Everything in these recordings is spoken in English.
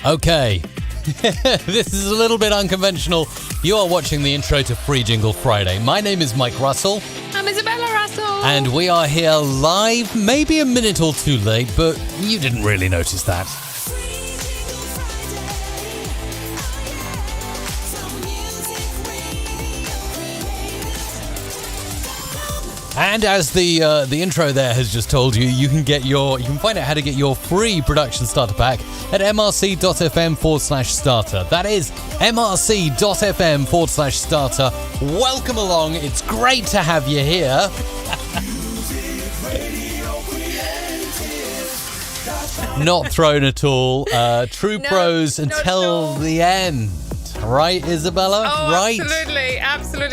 Okay, this is a little bit unconventional. You are watching the intro to Free Jingle Friday. My name is Mike Russell. I'm Isabella Russell. And we are here live, maybe a minute or two late, but you didn't really notice that. And as the intro there has just told you, you can find out how to get your free production starter pack at mrc.fm/starter. That is mrc.fm/starter. Welcome along. It's great to have you here. Not thrown at all. True pros until the end. Right, Isabella? Oh, right? Absolutely.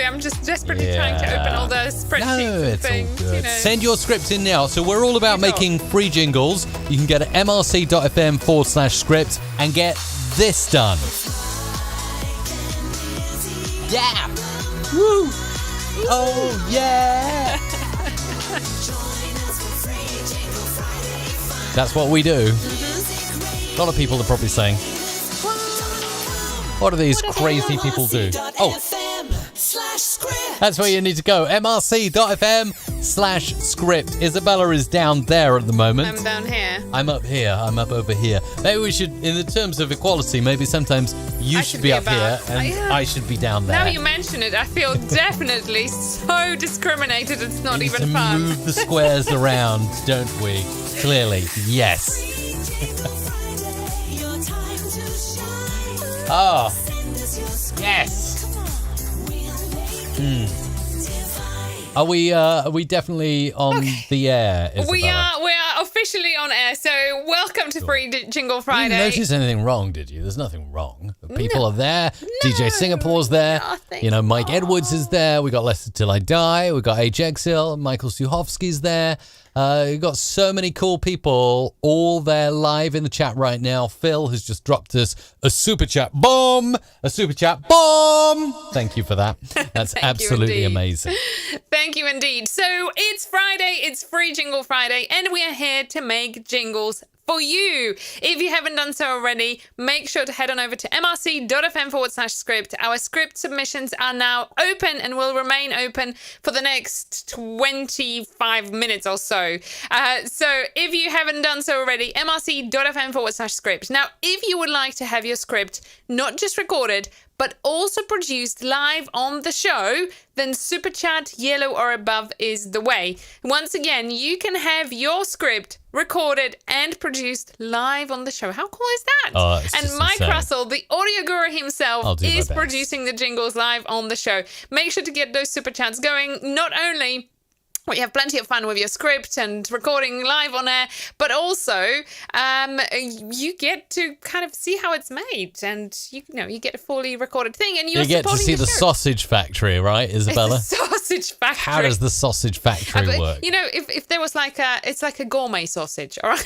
I'm just desperately trying to open all those spreadsheets and things. All good. Send your script in now. So we're all about making free jingles. You can get at mrc.fm/script and get this done. Yeah. Woo. Oh, yeah. That's what we do. A lot of people are probably saying, what do these crazy people do? Oh, that's where you need to go. mrc.fm/script. Isabella is down there at the moment. I'm down here. I'm up here. I'm up over here. Maybe we should, in the terms of equality, maybe sometimes you should be up here and I should be down there. Now you mention it, I feel definitely so discriminated. It's not we need even to fun. Move the squares around, don't we? Clearly, yes. Oh, yes. Are we definitely on the air, Isabella? We are officially on air, so welcome to Free Jingle Friday. You didn't notice anything wrong, did you? There's nothing wrong. People are there. DJ Singapore's there. Mike Edwards is there. We got Lester Till I Die. We got HXL. Michael Suhovsky's there. We've got so many cool people all there live in the chat right now. Phil has just dropped us a super chat bomb. A super chat bomb. Thank you for that. That's absolutely amazing. Thank you indeed. So it's Friday. It's Free Jingle Friday, and we are here to make jingles for you. If you haven't done so already, make sure to head on over to mrc.fm/script. Our script submissions are now open and will remain open for the next 25 minutes or so. So if you haven't done so already, mrc.fm/script. Now, if you would like to have your script not just recorded, but also produced live on the show, then Super Chat yellow or above is the way. Once again, you can have your script recorded and produced live on the show. How cool is that? Oh, it's and just Mike insane. Russell, the audio guru himself, is producing the jingles live on the show. Make sure to get those Super Chats going. Not only you have plenty of fun with your script and recording live on air, but also you get to kind of see how it's made, and you get a fully recorded thing, and you get to see the sausage factory, right, Isabella? It's the sausage factory. How does the sausage factory work? If there was it's like a gourmet sausage, all right?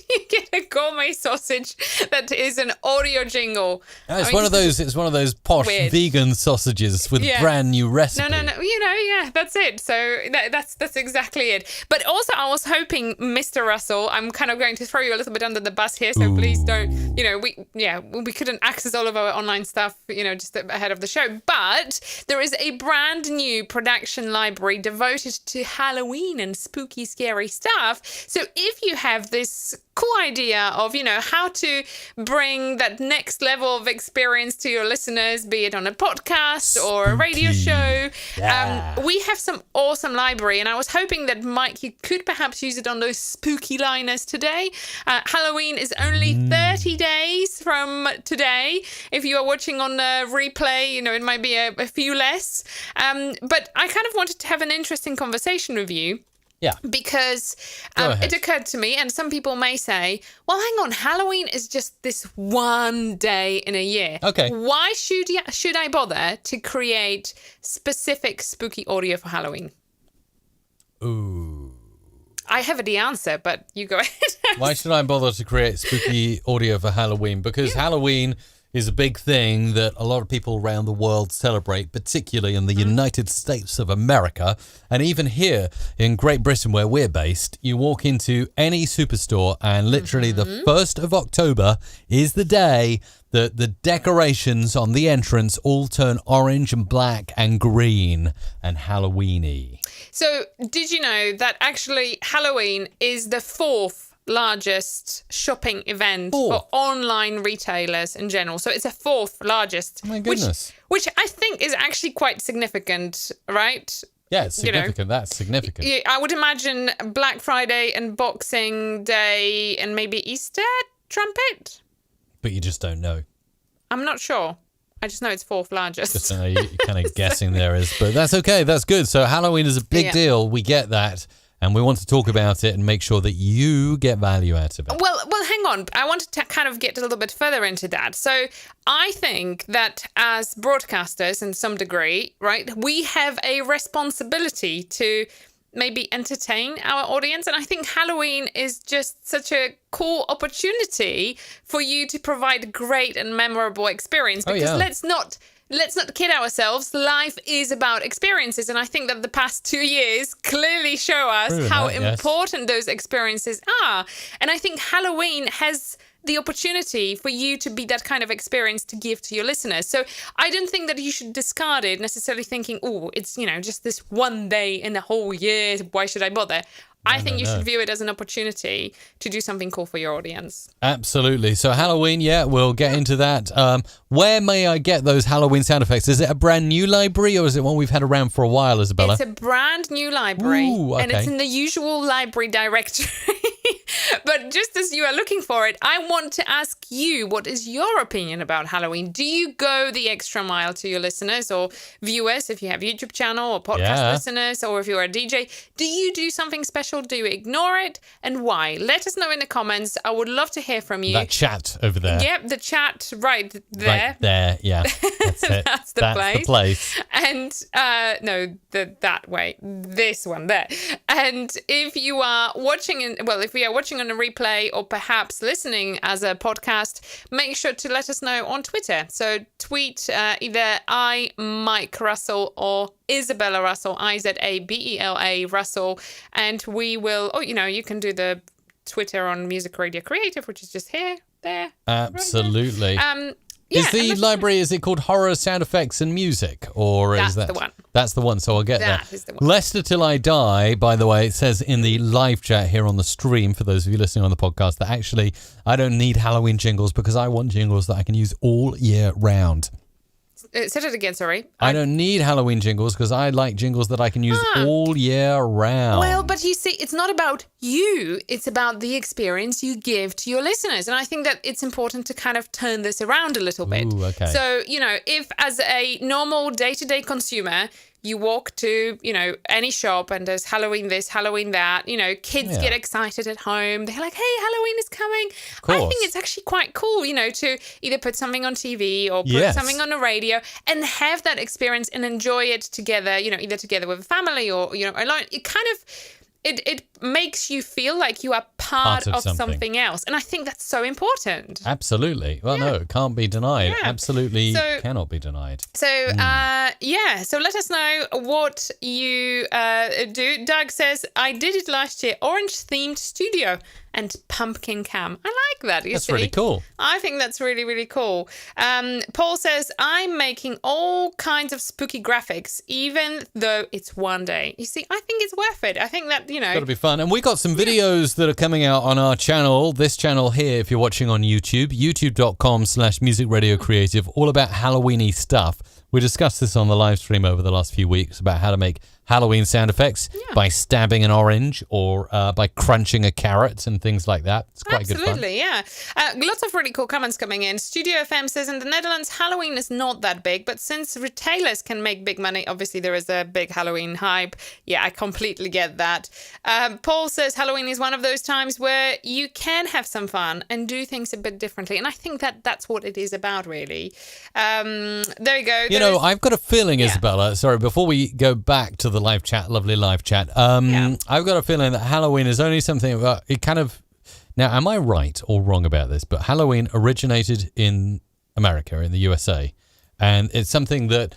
You get a gourmet sausage that is an audio jingle. It's one of those posh vegan sausages with brand new recipe. No. That's it. So that's exactly it. But also, I was hoping, Mr. Russell, I'm kind of going to throw you a little bit under the bus here, so please don't, we couldn't access all of our online stuff, just ahead of the show. But there is a brand new production library devoted to Halloween and spooky, scary stuff. So if you have this cool idea of, how to bring that next level of experience to your listeners, be it on a podcast or a radio show, we have some awesome library, and I was hoping that, Mike, you could perhaps use it on those spooky liners today. Halloween is only 30 days from today. If you are watching on the replay, it might be a few less. But I kind of wanted to have an interesting conversation with you. Yeah. Because it occurred to me, and some people may say, well, hang on, Halloween is just this one day in a year. Okay. Why should I bother to create specific spooky audio for Halloween? Ooh. I have the answer, but you go ahead. Why should I bother to create spooky audio for Halloween? Because Halloween is a big thing that a lot of people around the world celebrate, particularly in the United States of America. And even here in Great Britain, where we're based, you walk into any superstore and literally the 1st of October is the day that the decorations on the entrance all turn orange and black and green and Halloween-y. So did you know that actually Halloween is the 4th largest shopping event for online retailers in general? So it's a 4th largest. Oh my goodness. Which I think is actually quite significant, right? Yeah, it's significant. That's significant. I would imagine Black Friday and Boxing Day and maybe Easter trumpet. But you just don't know. I'm not sure. I just know it's 4th largest. Just you're kind of guessing there is. But that's okay. That's good. So Halloween is a big deal. We get that. And we want to talk about it and make sure that you get value out of it. Well, hang on. I wanted to kind of get a little bit further into that. So I think that as broadcasters, in some degree, right, we have a responsibility to maybe entertain our audience. And I think Halloween is just such a cool opportunity for you to provide a great and memorable experience. Because let's not kid ourselves. Life is about experiences. And I think that the past 2 years clearly show us how important those experiences are. And I think Halloween has the opportunity for you to be that kind of experience to give to your listeners. So I don't think that you should discard it necessarily thinking, oh, it's, just this one day in the whole year. Why should I bother? I think you should view it as an opportunity to do something cool for your audience. Absolutely. So Halloween, we'll get into that. Where may I get those Halloween sound effects? Is it a brand new library or is it one we've had around for a while, Isabella? It's a brand new library. Ooh, okay. And it's in the usual library directory. But just as you are looking for it, I want to ask you, what is your opinion about Halloween? Do you go the extra mile to your listeners or viewers, if you have a YouTube channel, or podcast listeners, or if you're a DJ? Do you do something special? Do you ignore it? And why? Let us know in the comments. I would love to hear from you. That chat over there. Yep, the chat right there. Right there, yeah. That's it. That's the place. And that way, this one there. And if you are watching, if we are watching on a replay or perhaps listening as a podcast, make sure to let us know on Twitter. So tweet either Mike Russell, or Isabella Russell, Izabela Russell, and we will. You can do the Twitter on Music Radio Creative, which is just here, there. Absolutely. Right there. Is the library, is it called Horror Sound Effects and Music? Or is that? That's the one. That's the one, so I'll get that. That is the one. Lester Till I Die, by the way, it says in the live chat here on the stream, for those of you listening on the podcast, that actually I don't need Halloween jingles because I want jingles that I can use all year round. Say it again, sorry. I don't need Halloween jingles because I like jingles that I can use all year round. Well, but you see, it's not about you. It's about the experience you give to your listeners. And I think that it's important to kind of turn this around a little bit. Ooh, okay. So, if as a normal day-to-day consumer, you walk to, any shop and there's Halloween this, Halloween that, kids get excited at home. They're like, hey, Halloween is coming. I think it's actually quite cool, to either put something on TV or put something on the radio and have that experience and enjoy it together, either together with a family or, alone. It kind of... It makes you feel like you are part of something else. And I think that's so important. Absolutely. Well, no, it can't be denied. Yeah. Absolutely cannot be denied. So, so let us know what you do. Doug says, I did it last year. Orange-themed studio and pumpkin cam. I like that. That's really cool. I think that's really, really cool. Paul says, I'm making all kinds of spooky graphics, even though it's one day. You see, I think it's worth it. I think that, It's got to be fun. And we got some videos that are coming out on our channel, this channel here, if you're watching on YouTube, youtube.com/musicradiocreative, all about Halloween-y stuff. We discussed this on the live stream over the last few weeks about how to make Halloween sound effects by stabbing an orange or by crunching a carrot and things like that. It's quite good fun. Absolutely, yeah. Lots of really cool comments coming in. Studio FM says, in the Netherlands, Halloween is not that big, but since retailers can make big money, obviously there is a big Halloween hype. Yeah, I completely get that. Paul says, Halloween is one of those times where you can have some fun and do things a bit differently. And I think that that's what it is about, really. There you go. I've got a feeling, Isabella, sorry, before we go back to the live chat, lovely live chat, I've got a feeling that Halloween is only something it kind of... Now, am I right or wrong about this? But Halloween originated in America, in the USA. And it's something that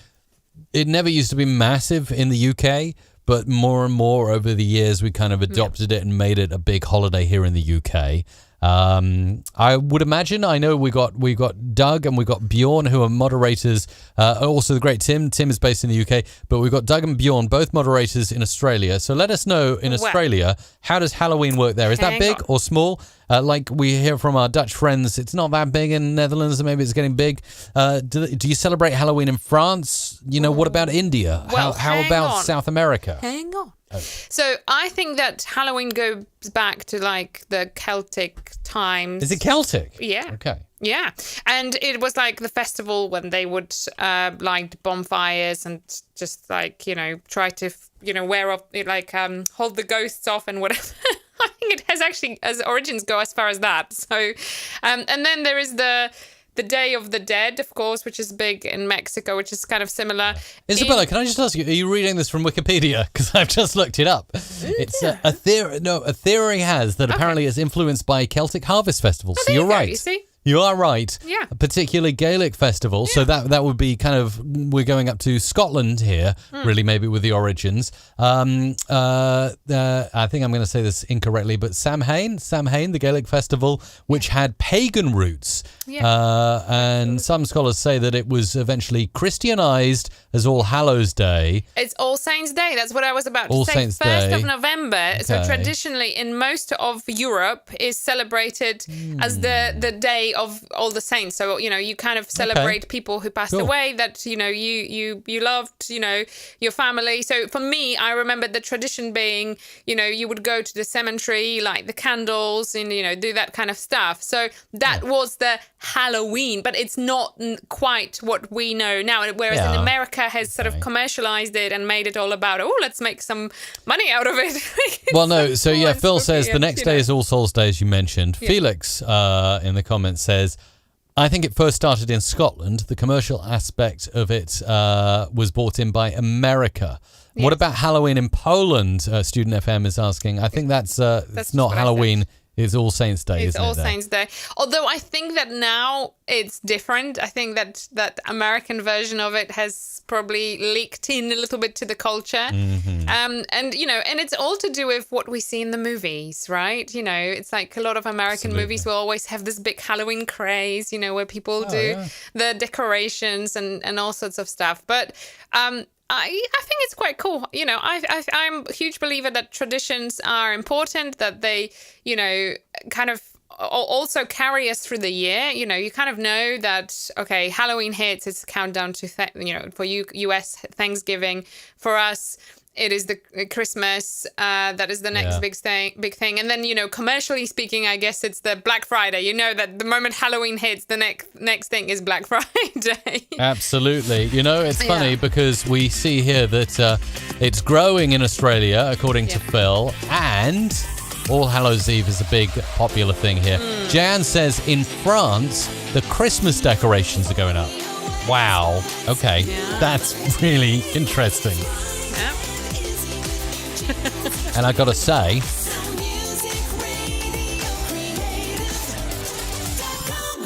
it never used to be massive in the UK, but more and more over the years, we kind of adopted it and made it a big holiday here in the UK. I would imagine, I know we got Doug and we got Bjorn, who are moderators. Also the great Tim. Tim is based in the UK, but we've got Doug and Bjorn, both moderators in Australia. So let us know in Australia, how does Halloween work there? Is that big or small? Like we hear from our Dutch friends, it's not that big in the Netherlands, and maybe it's getting big. Do you celebrate Halloween in France? You know, what about India? Well, how about South America? Hang on. So I think that Halloween goes back to like the Celtic times. Is it Celtic? Yeah. Okay. Yeah. And it was like the festival when they would light bonfires and just like, try to, wear off, like hold the ghosts off and whatever. I think it has origins go as far as that. So, and then there is the Day of the Dead, of course, which is big in Mexico, which is kind of similar. Isabella, can I just ask you, are you reading this from Wikipedia? Because I've just looked it up. It's a theory. No, a theory has that apparently it's influenced by Celtic harvest festivals. So you're right. You see? You are right. Yeah. A particularly Gaelic festival. Yeah. So that would be kind of, we're going up to Scotland here, really, maybe with the origins. I think I'm going to say this incorrectly, but Samhain, the Gaelic festival, which had pagan roots. Yeah. And some scholars say that it was eventually Christianized as All Hallows Day. It's All Saints Day. That's what I was about All to say. Saints 1st Day. of November. Okay. So traditionally in most of Europe is celebrated as the day of all the saints. So, you kind of celebrate people who passed away that, you loved, your family. So for me, I remember the tradition being, you would go to the cemetery, light the candles and, do that kind of stuff. So that was the Halloween, but it's not quite what we know now. Whereas in America has sort of commercialized it and made it all about, let's make some money out of it. Well, no. So Phil says the next day is All Souls Day, as you mentioned. Yeah. Felix in the comments says, I think it first started in Scotland. The commercial aspect of it was brought in by America. Yes. What about Halloween in Poland? Student FM is asking. I think that's not Halloween. It's All Saints Day, it's isn't it? It's All Saints Day. Although I think that now it's different. I think that American version of it has probably leaked in a little bit to the culture. Mm-hmm. And it's all to do with what we see in the movies, right? It's like a lot of American movies will always have this big Halloween craze, where people do the decorations and all sorts of stuff. But I think it's quite cool. I'm a huge believer that traditions are important, that they, kind of also carry us through the year. You kind of know that, okay, Halloween hits, it's a countdown to, for US Thanksgiving. For us, it is the Christmas. That is the next big thing. And then, commercially speaking, I guess it's the Black Friday. That the moment Halloween hits, the next thing is Black Friday. Absolutely. It's funny because we see here that it's growing in Australia, according to Phil, and All Hallows Eve is a big popular thing here. Jan says in France, the Christmas decorations are going up. Wow. Okay. Yeah. That's really interesting. Yeah. And I gotta say,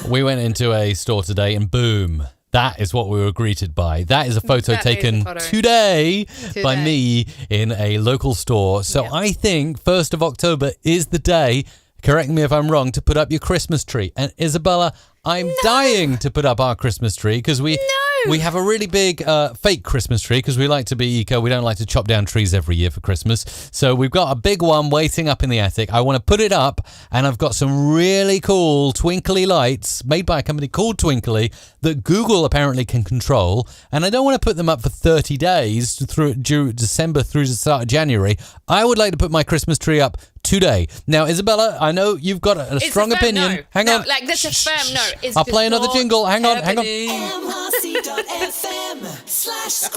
we went into a store today and boom, that is what we were greeted by. That is a photo taken today by me in a local store. So I think 1st of October is the day, correct me if I'm wrong, to put up your Christmas tree. And Isabella, I'm dying to put up our Christmas tree because we have a really big fake Christmas tree because we like to be eco. We don't like to chop down trees every year for Christmas. So we've got a big one waiting up in the attic. I want to put it up, and I've got some really cool twinkly lights made by a company called Twinkly that Google apparently can control. And I don't want to put them up for 30 days through December through the start of January. I would like to put my Christmas tree up today. Now, Isabella, I know you've got a strong opinion. No. Hang on. Like, that's a firm no. I'll play another jingle. Hang on.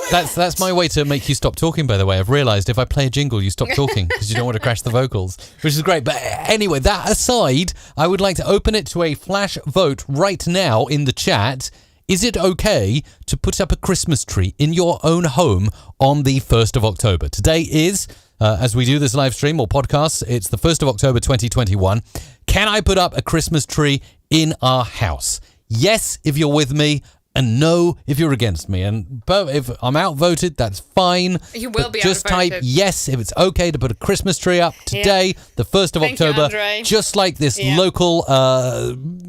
That's my way to make you stop talking, by the way. I've realised if I play a jingle, you stop talking because you don't want to crash the vocals, which is great. But anyway, that aside, I would like to open it to a flash vote right now in the chat. Is it okay to put up a Christmas tree in your own home on the 1st of October? Today is, as we do this live stream or podcast, it's the 1st of October 2021. Can I put up a Christmas tree in our house? yes if you're with me, and no if you're against me. And if I'm outvoted, that's fine. You will be just outvoted. type yes if it's okay to put a Christmas tree up today, the 1st of Thank you, October, Andre. just like this local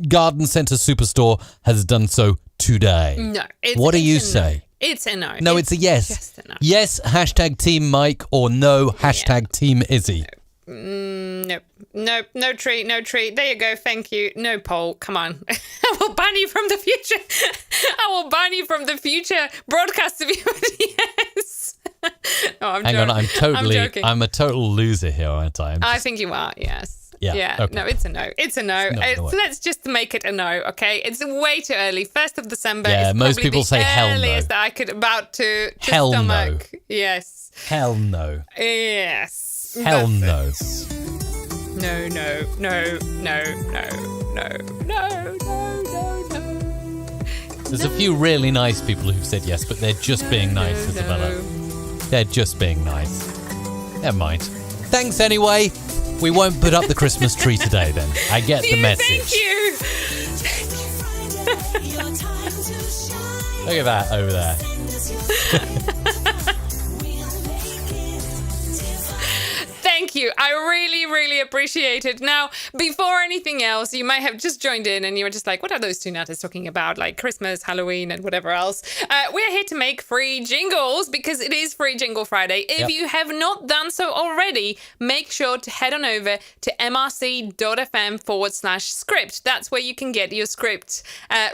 garden centre superstore has done so today. No. What do you it's a say? No. It's a no. No, it's a yes. Just a no. Yes, hashtag Team Mike, or no, hashtag Team Izzy. Nope. No tree. There you go. Thank you. No poll. Come on. I will ban you from the future. I will ban you from the future broadcast of you. Yes. No, Hang on, I'm joking. I'm a total loser here, aren't I? I think you are, yes. Yeah, okay. No, it's a no. It's a no. So let's just make it a no, okay? It's way too early. 1st of December Yeah, is most probably people the say hell no. earliest that I could about to Hell no. stomach. Yes. Hell no. Yes. Hell That's no. it. No. There's a few really nice people who've said yes, but they're just being nice, Isabella. They're just being nice. Never mind. Thanks anyway. We won't put up the Christmas tree today then. I get the message. Thank you. Look at that over there. Thank you. I really, really appreciate it. Now, before anything else, you might have just joined in and you were just like, what are those two nutters talking about? Like Christmas, Halloween, and whatever else. We're here to make free jingles because it is Free Jingle Friday. If you have not done so already, make sure to head on over to mrc.fm/script. That's where you can get your script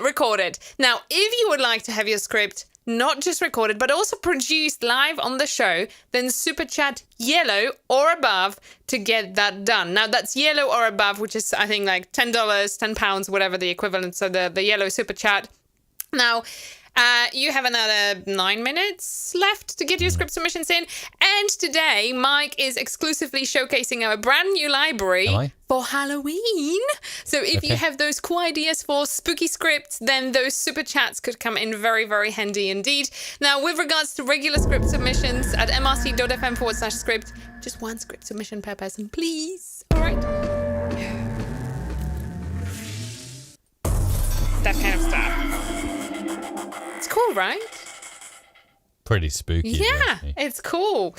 recorded. Now, if you would like to have your script not just recorded, but also produced live on the show, then super chat yellow or above to get that done. Now that's yellow or above, which is I think like $10, £10, whatever the equivalent. So the yellow super chat. Now, you have another 9 minutes left to get your script submissions in. And today, Mike is exclusively showcasing our brand new library for Halloween. So if you have those cool ideas for spooky scripts, then those super chats could come in very, very handy indeed. Now, with regards to regular script submissions at mrc.fm/script, just one script submission per person, please. All right. That kind of stuff. It's cool, right? Pretty spooky. Yeah, it's cool.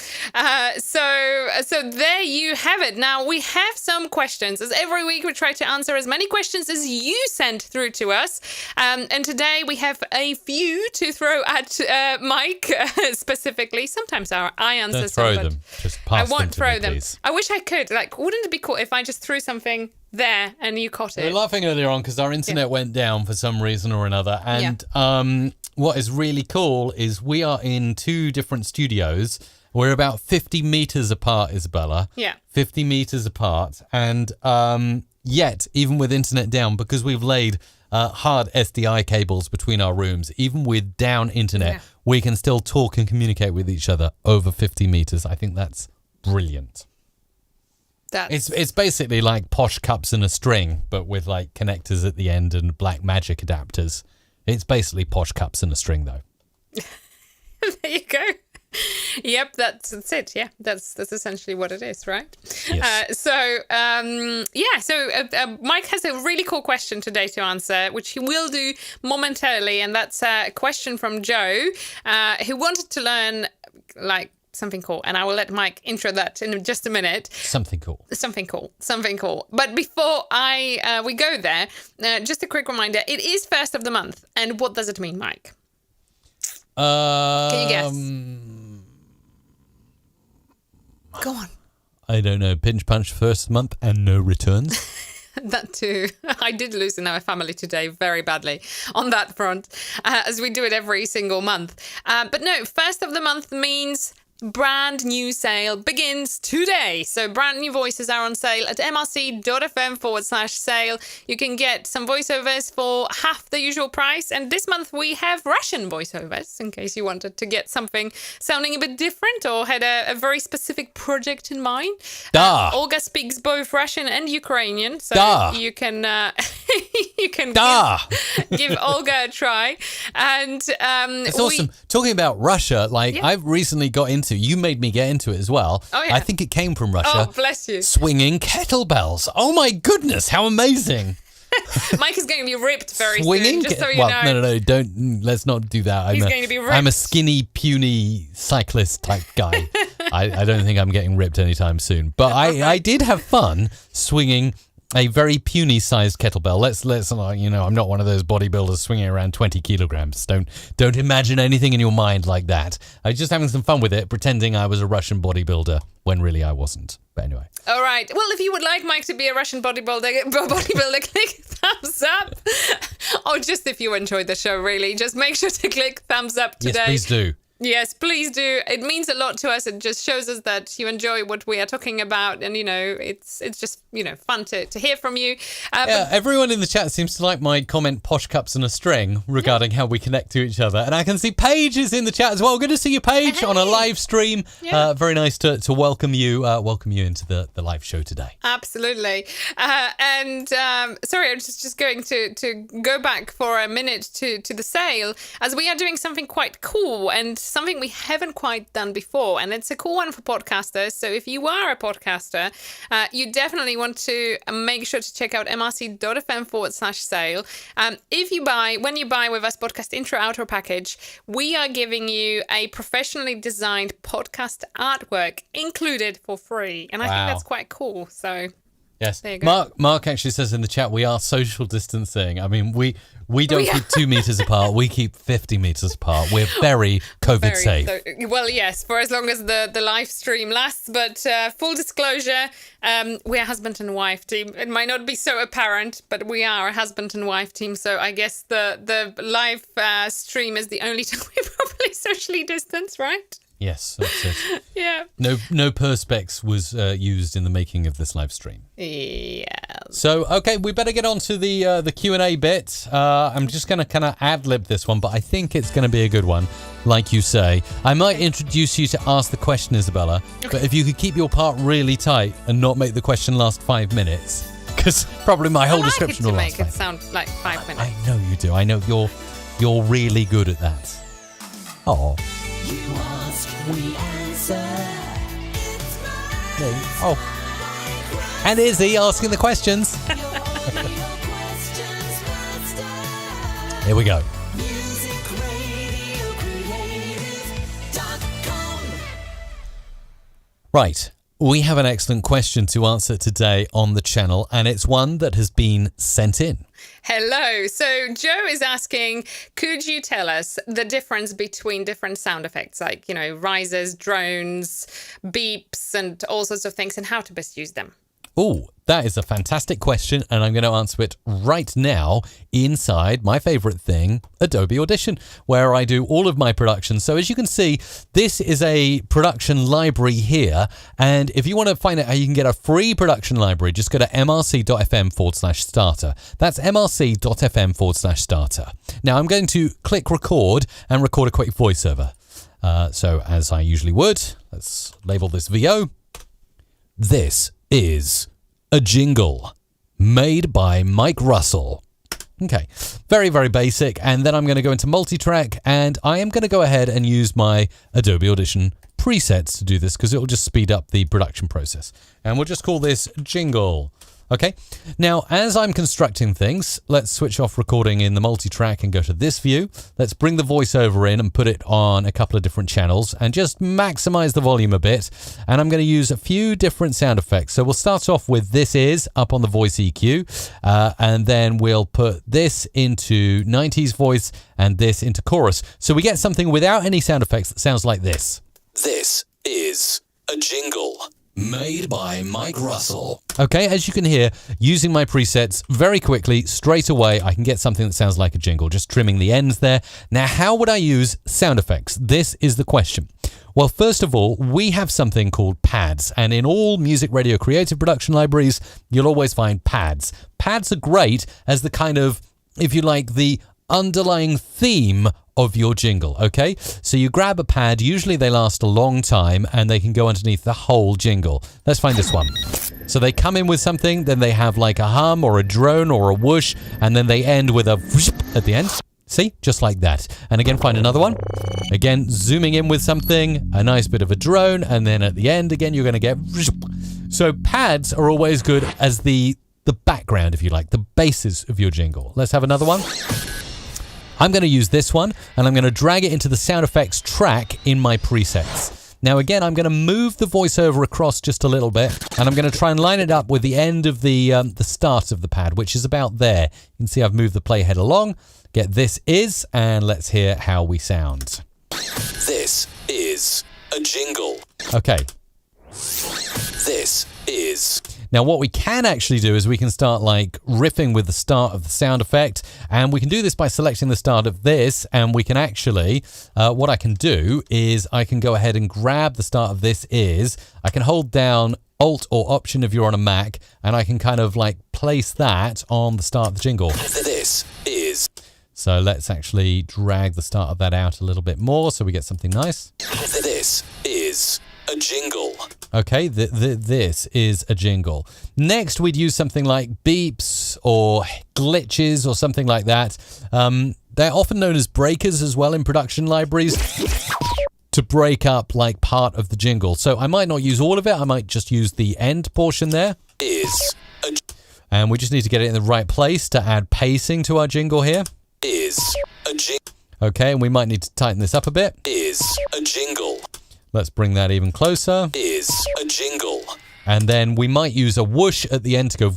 So there you have it. Now we have some questions. As every week we try to answer as many questions as you sent through to us. And today we have a few to throw at Mike specifically. Sometimes I answer Don't throw some, them. Just pass I won't them to throw me, them. please. I wish I could. Like, wouldn't it be cool if I just threw something there and you caught We were it? laughing earlier on because our internet went down for some reason or another. And what is really cool is we are in two different studios. We're about 50 meters apart, Isabella. Yeah. 50 meters apart. And yet, even with internet down, because we've laid hard SDI cables between our rooms, even with down internet, we can still talk and communicate with each other over 50 meters. I think that's brilliant. It's basically like posh cups and a string, but with like connectors at the end and black magic adapters. It's basically posh cups and a string, though. There you go. Yep, that's it. Yeah, that's essentially what it is, right? Yes. So Mike has a really cool question today to answer, which he will do momentarily, and that's a question from Joe, who wanted to learn like something cool, and I will let Mike intro that in just a minute. Something cool. But before we go there, just a quick reminder, it is first of the month. And what does it mean, Mike? Can you guess? Go on. I don't know. Pinch punch first month and no returns. That too. I did lose in our family today very badly on that front, as we do it every single month. But no, first of the month means brand new sale begins today. So brand new voices are on sale at mrc.fm/sale. You can get some voiceovers for half the usual price. And this month we have Russian voiceovers, in case you wanted to get something sounding a bit different or had a very specific project in mind. Olga speaks both Russian and Ukrainian, so you can give Olga a try. And it's awesome. Talking about Russia, I've recently got into, you made me get into it as well. Oh, yeah. I think it came from Russia. Oh, bless you. Swinging kettlebells. Oh my goodness, how amazing. Mike is going to be ripped very Swinging? soon, just so you well, know. no, don't. Let's not do that. He's going to be ripped. I'm a skinny, puny cyclist type guy. I don't think I'm getting ripped anytime soon. But I did have fun swinging a very puny-sized kettlebell. Let's I'm not one of those bodybuilders swinging around 20 kilograms. Don't imagine anything in your mind like that. I was just having some fun with it, pretending I was a Russian bodybuilder when really I wasn't. But anyway. All right. Well, if you would like Mike to be a Russian bodybuilder, click thumbs up. Or just if you enjoyed the show, really, just make sure to click thumbs up today. Yes, please do. Yes, please do. It means a lot to us. It just shows us that you enjoy what we are talking about. And, it's just, fun to hear from you. Everyone in the chat seems to like my comment, posh cups and a string, regarding how we connect to each other. And I can see Paige is in the chat as well. Good to see you, Paige, on a live stream. Yeah. Very nice to welcome you into the live show today. Absolutely. Sorry, I'm just going to go back for a minute to the sale, as we are doing something quite cool and something we haven't quite done before, and it's a cool one for podcasters. So if you are a podcaster, you definitely want to make sure to check out mrc.fm/sale. When you buy with us podcast intro outro package, we are giving you a professionally designed podcast artwork included for free, and I think that's quite cool. So yes, there you go. Mark actually says in the chat we are social distancing. I mean, we don't keep 2 meters apart. We keep 50 meters apart. We're very COVID safe. Well, yes, for as long as the live stream lasts. But full disclosure, we're a husband and wife team. It might not be so apparent, but we are a husband and wife team. So I guess the live stream is the only time we properly socially distance, right? Yes, that's it. Yeah. No perspex was used in the making of this live stream. Yeah. So, okay, we better get on to the Q&A bit. I'm just going to kind of ad-lib this one, but I think it's going to be a good one, like you say. I might introduce you to ask the question, Isabella, but if you could keep your part really tight and not make the question last 5 minutes, because probably my whole description will last 5 minutes. I like it to make it sound like 5 minutes. I know you do. I know you're really good at that. Oh. You ask, we answer. It's And Izzy asking the questions. Here we go. Right. We have an excellent question to answer today on the channel, and it's one that has been sent in. Hello. So Joe is asking, could you tell us the difference between different sound effects, like, risers, drones, beeps, and all sorts of things, and how to best use them? Oh, that is a fantastic question, and I'm going to answer it right now inside my favorite thing, Adobe Audition, where I do all of my production. So as you can see, this is a production library here, and if you want to find out how you can get a free production library, just go to mrc.fm/starter. That's mrc.fm/starter. Now I'm going to click record and record a quick voiceover. So as I usually would, let's label this VO. This is a jingle made by Mike Russell. Okay, very, very basic. And then I'm going to go into multi-track, and I am going to go ahead and use my Adobe Audition presets to do this because it will just speed up the production process. And we'll just call this Jingle. Okay, now as I'm constructing things, let's switch off recording in the multi-track and go to this view. Let's bring the voiceover in and put it on a couple of different channels and just maximize the volume a bit. And I'm going to use a few different sound effects. So we'll start off with this is up on the voice EQ, and then we'll put this into 90s voice and this into chorus. So we get something without any sound effects that sounds like this. This is a jingle made by Mike Russell. Okay, as you can hear, using my presets very quickly, straight away, I can get something that sounds like a jingle, just trimming the ends there. Now, how would I use sound effects? This is the question. Well, first of all, we have something called pads, and in all music, radio, creative production libraries, you'll always find pads. Pads are great as the kind of, if you like, the underlying theme of your jingle, okay? So you grab a pad, usually they last a long time, and they can go underneath the whole jingle. Let's find this one. So they come in with something, then they have like a hum or a drone or a whoosh, and then they end with a whoosh at the end. See? Just like that. And again, find another one. Again, zooming in with something, a nice bit of a drone, and then at the end, again, you're going to get whoosh. So pads are always good as the the background, if you like, the basis of your jingle. Let's have another one. I'm going to use this one, and I'm going to drag it into the sound effects track in my presets. Now, again, I'm going to move the voiceover across just a little bit, and I'm going to try and line it up with the end of the start of the pad, which is about there. You can see I've moved the playhead along. Get this is, and let's hear how we sound. This is a jingle. Okay. This is. Now, what we can actually do is we can start like riffing with the start of the sound effect, and we can do this by selecting the start of this, and we can actually, what I can do is I can go ahead and grab the start of this is, I can hold down Alt or Option if you're on a Mac, and I can kind of like place that on the start of the jingle. This is. So let's actually drag the start of that out a little bit more so we get something nice. This is a jingle. Okay, this is a jingle. Next, we'd use something like beeps or glitches or something like that. They're often known as breakers as well in production libraries to break up like part of the jingle. So I might not use all of it. I might just use the end portion there. Is a. And we just need to get it in the right place to add pacing to our jingle here. Is a jingle. Okay, and we might need to tighten this up a bit. Is a jingle. Let's bring that even closer. Is a jingle. And then we might use a whoosh at the end to go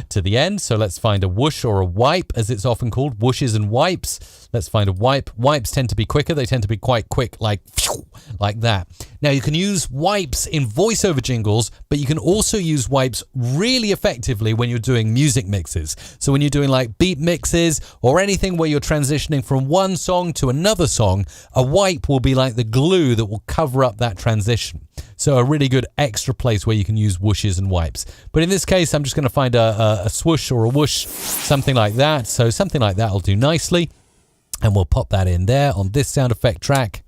to the end. So let's find a whoosh or a wipe, as it's often called, whooshes and wipes. Let's find a wipe. Wipes tend to be quicker. They tend to be quite quick, like that. Now, you can use wipes in voiceover jingles, but you can also use wipes really effectively when you're doing music mixes. So when you're doing like beat mixes or anything where you're transitioning from one song to another song, a wipe will be like the glue that will cover up that transition. So a really good extra place where you can use whooshes and wipes. But in this case, I'm just going to find a swoosh or a whoosh, something like that. So something like that will do nicely. And we'll pop that in there on this sound effect track.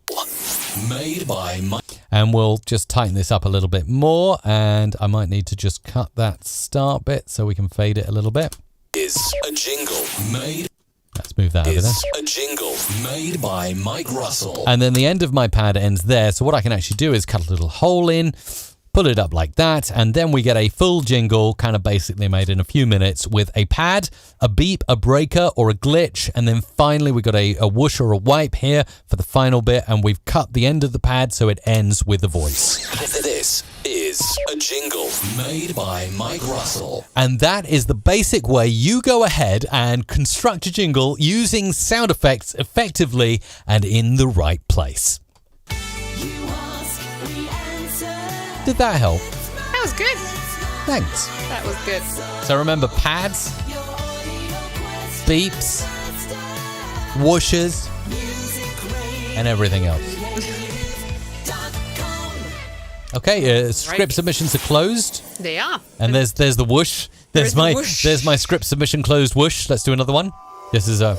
Made by Mike. And we'll just tighten this up a little bit more. And I might need to just cut that start bit so we can fade it a little bit. Is a jingle. Made. Let's move that over there. Is a jingle. Made by Mike Russell. And then the end of my pad ends there. So what I can actually do is cut a little hole in, pull it up like that, and then we get a full jingle kind of basically made in a few minutes with a pad, a beep, a breaker, or a glitch, and then finally we got a whoosh or a wipe here for the final bit, and we've cut the end of the pad so it ends with the voice. This is a jingle made by Mike Russell. And that is the basic way you go ahead and construct a jingle using sound effects effectively and in the right place. Did that help? That was good. Thanks. That was good. So remember pads, beeps, whooshes, and everything else. Okay, script submissions are closed. They are. And there's the whoosh. There's my script submission closed whoosh. Let's do another one. This is a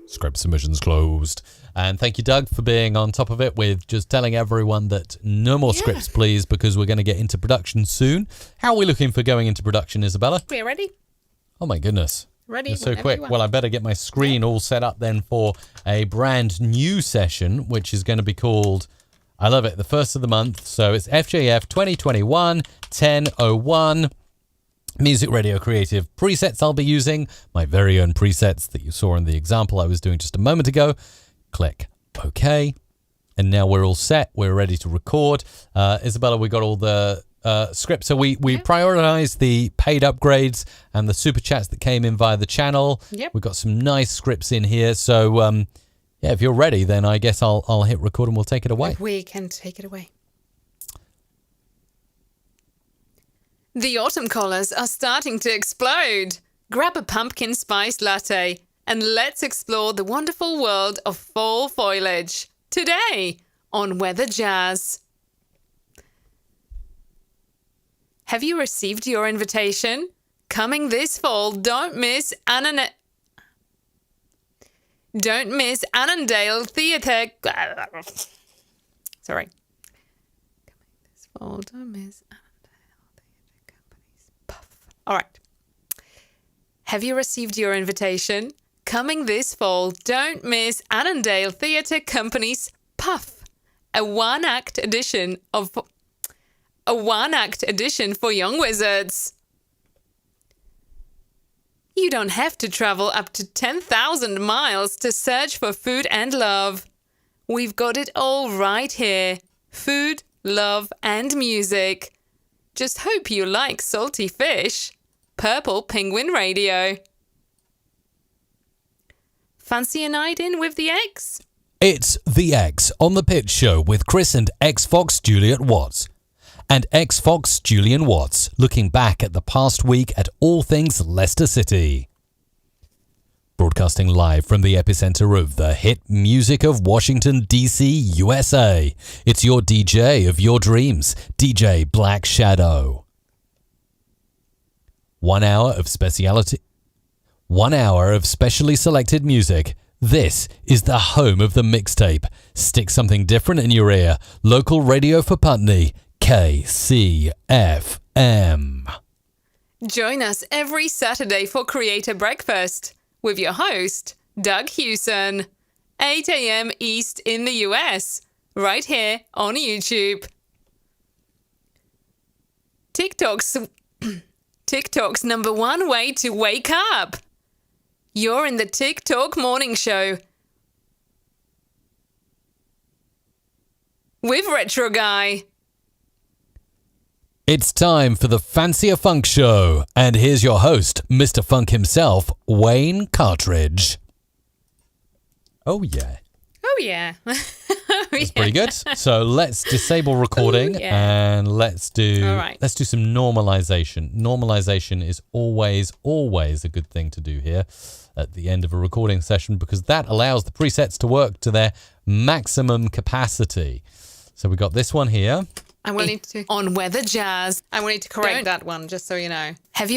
script submissions closed. And thank you, Doug, for being on top of it with just telling everyone that no more scripts, please, because we're going to get into production soon. How are we looking for going into production, Isabella? We're ready. Oh, my goodness. Ready. You're so quick. Well, I better get my screen all set up then for a brand new session, which is going to be called, I love it, the first of the month. So it's FJF 2021 1001. Music Radio Creative presets I'll be using. My very own presets that you saw in the example I was doing just a moment ago. Click OK. And now we're all set. We're ready to record. Isabella, we got all the scripts. So we prioritized the paid upgrades and the super chats that came in via the channel. Yep. We've got some nice scripts in here. So, yeah, if you're ready, then I guess I'll hit record and we'll take it away. We can take it away. The autumn colours are starting to explode. Grab a pumpkin spice latte and let's explore the wonderful world of fall foliage today on Weather Jazz. Have you received your invitation? Coming this fall, don't miss Annandale Theatre. Sorry. Coming this fall, don't miss Annandale Theatre Company's Puff. All right. Have you received your invitation? Coming this fall, don't miss Annandale Theatre Company's Puff, a one-act edition for young wizards. You don't have to travel up to 10,000 miles to search for food and love. We've got it all right here. Food, love, and music. Just hope you like salty fish. Purple Penguin Radio. Fancy a night in with the X? It's The X on the Pitch Show with Chris and X-Fox Juliet Watts. And X-Fox Julian Watts, looking back at the past week at all things Leicester City. Broadcasting live from the epicenter of the hit music of Washington, D.C., USA. It's your DJ of your dreams, DJ Black Shadow. 1 hour of speciality. 1 hour of specially selected music. This is the home of the mixtape. Stick something different in your ear. Local radio for Putney. KCFM. Join us every Saturday for Creator Breakfast with your host, Doug Hewson. 8 a.m. East in the US, right here on YouTube. TikTok's #1 way to wake up. You're in the TikTok Morning Show with Retro Guy. It's time for the Fancier Funk Show, and here's your host, Mr. Funk himself, Wayne Cartridge. Oh yeah. Oh yeah. That's pretty good. So let's disable recording and let's do some normalization. Normalization is always a good thing to do here at the end of a recording session because that allows the presets to work to their maximum capacity. So we got this one here. I will need to on weather jazz. I will need to correct that one just so you know. How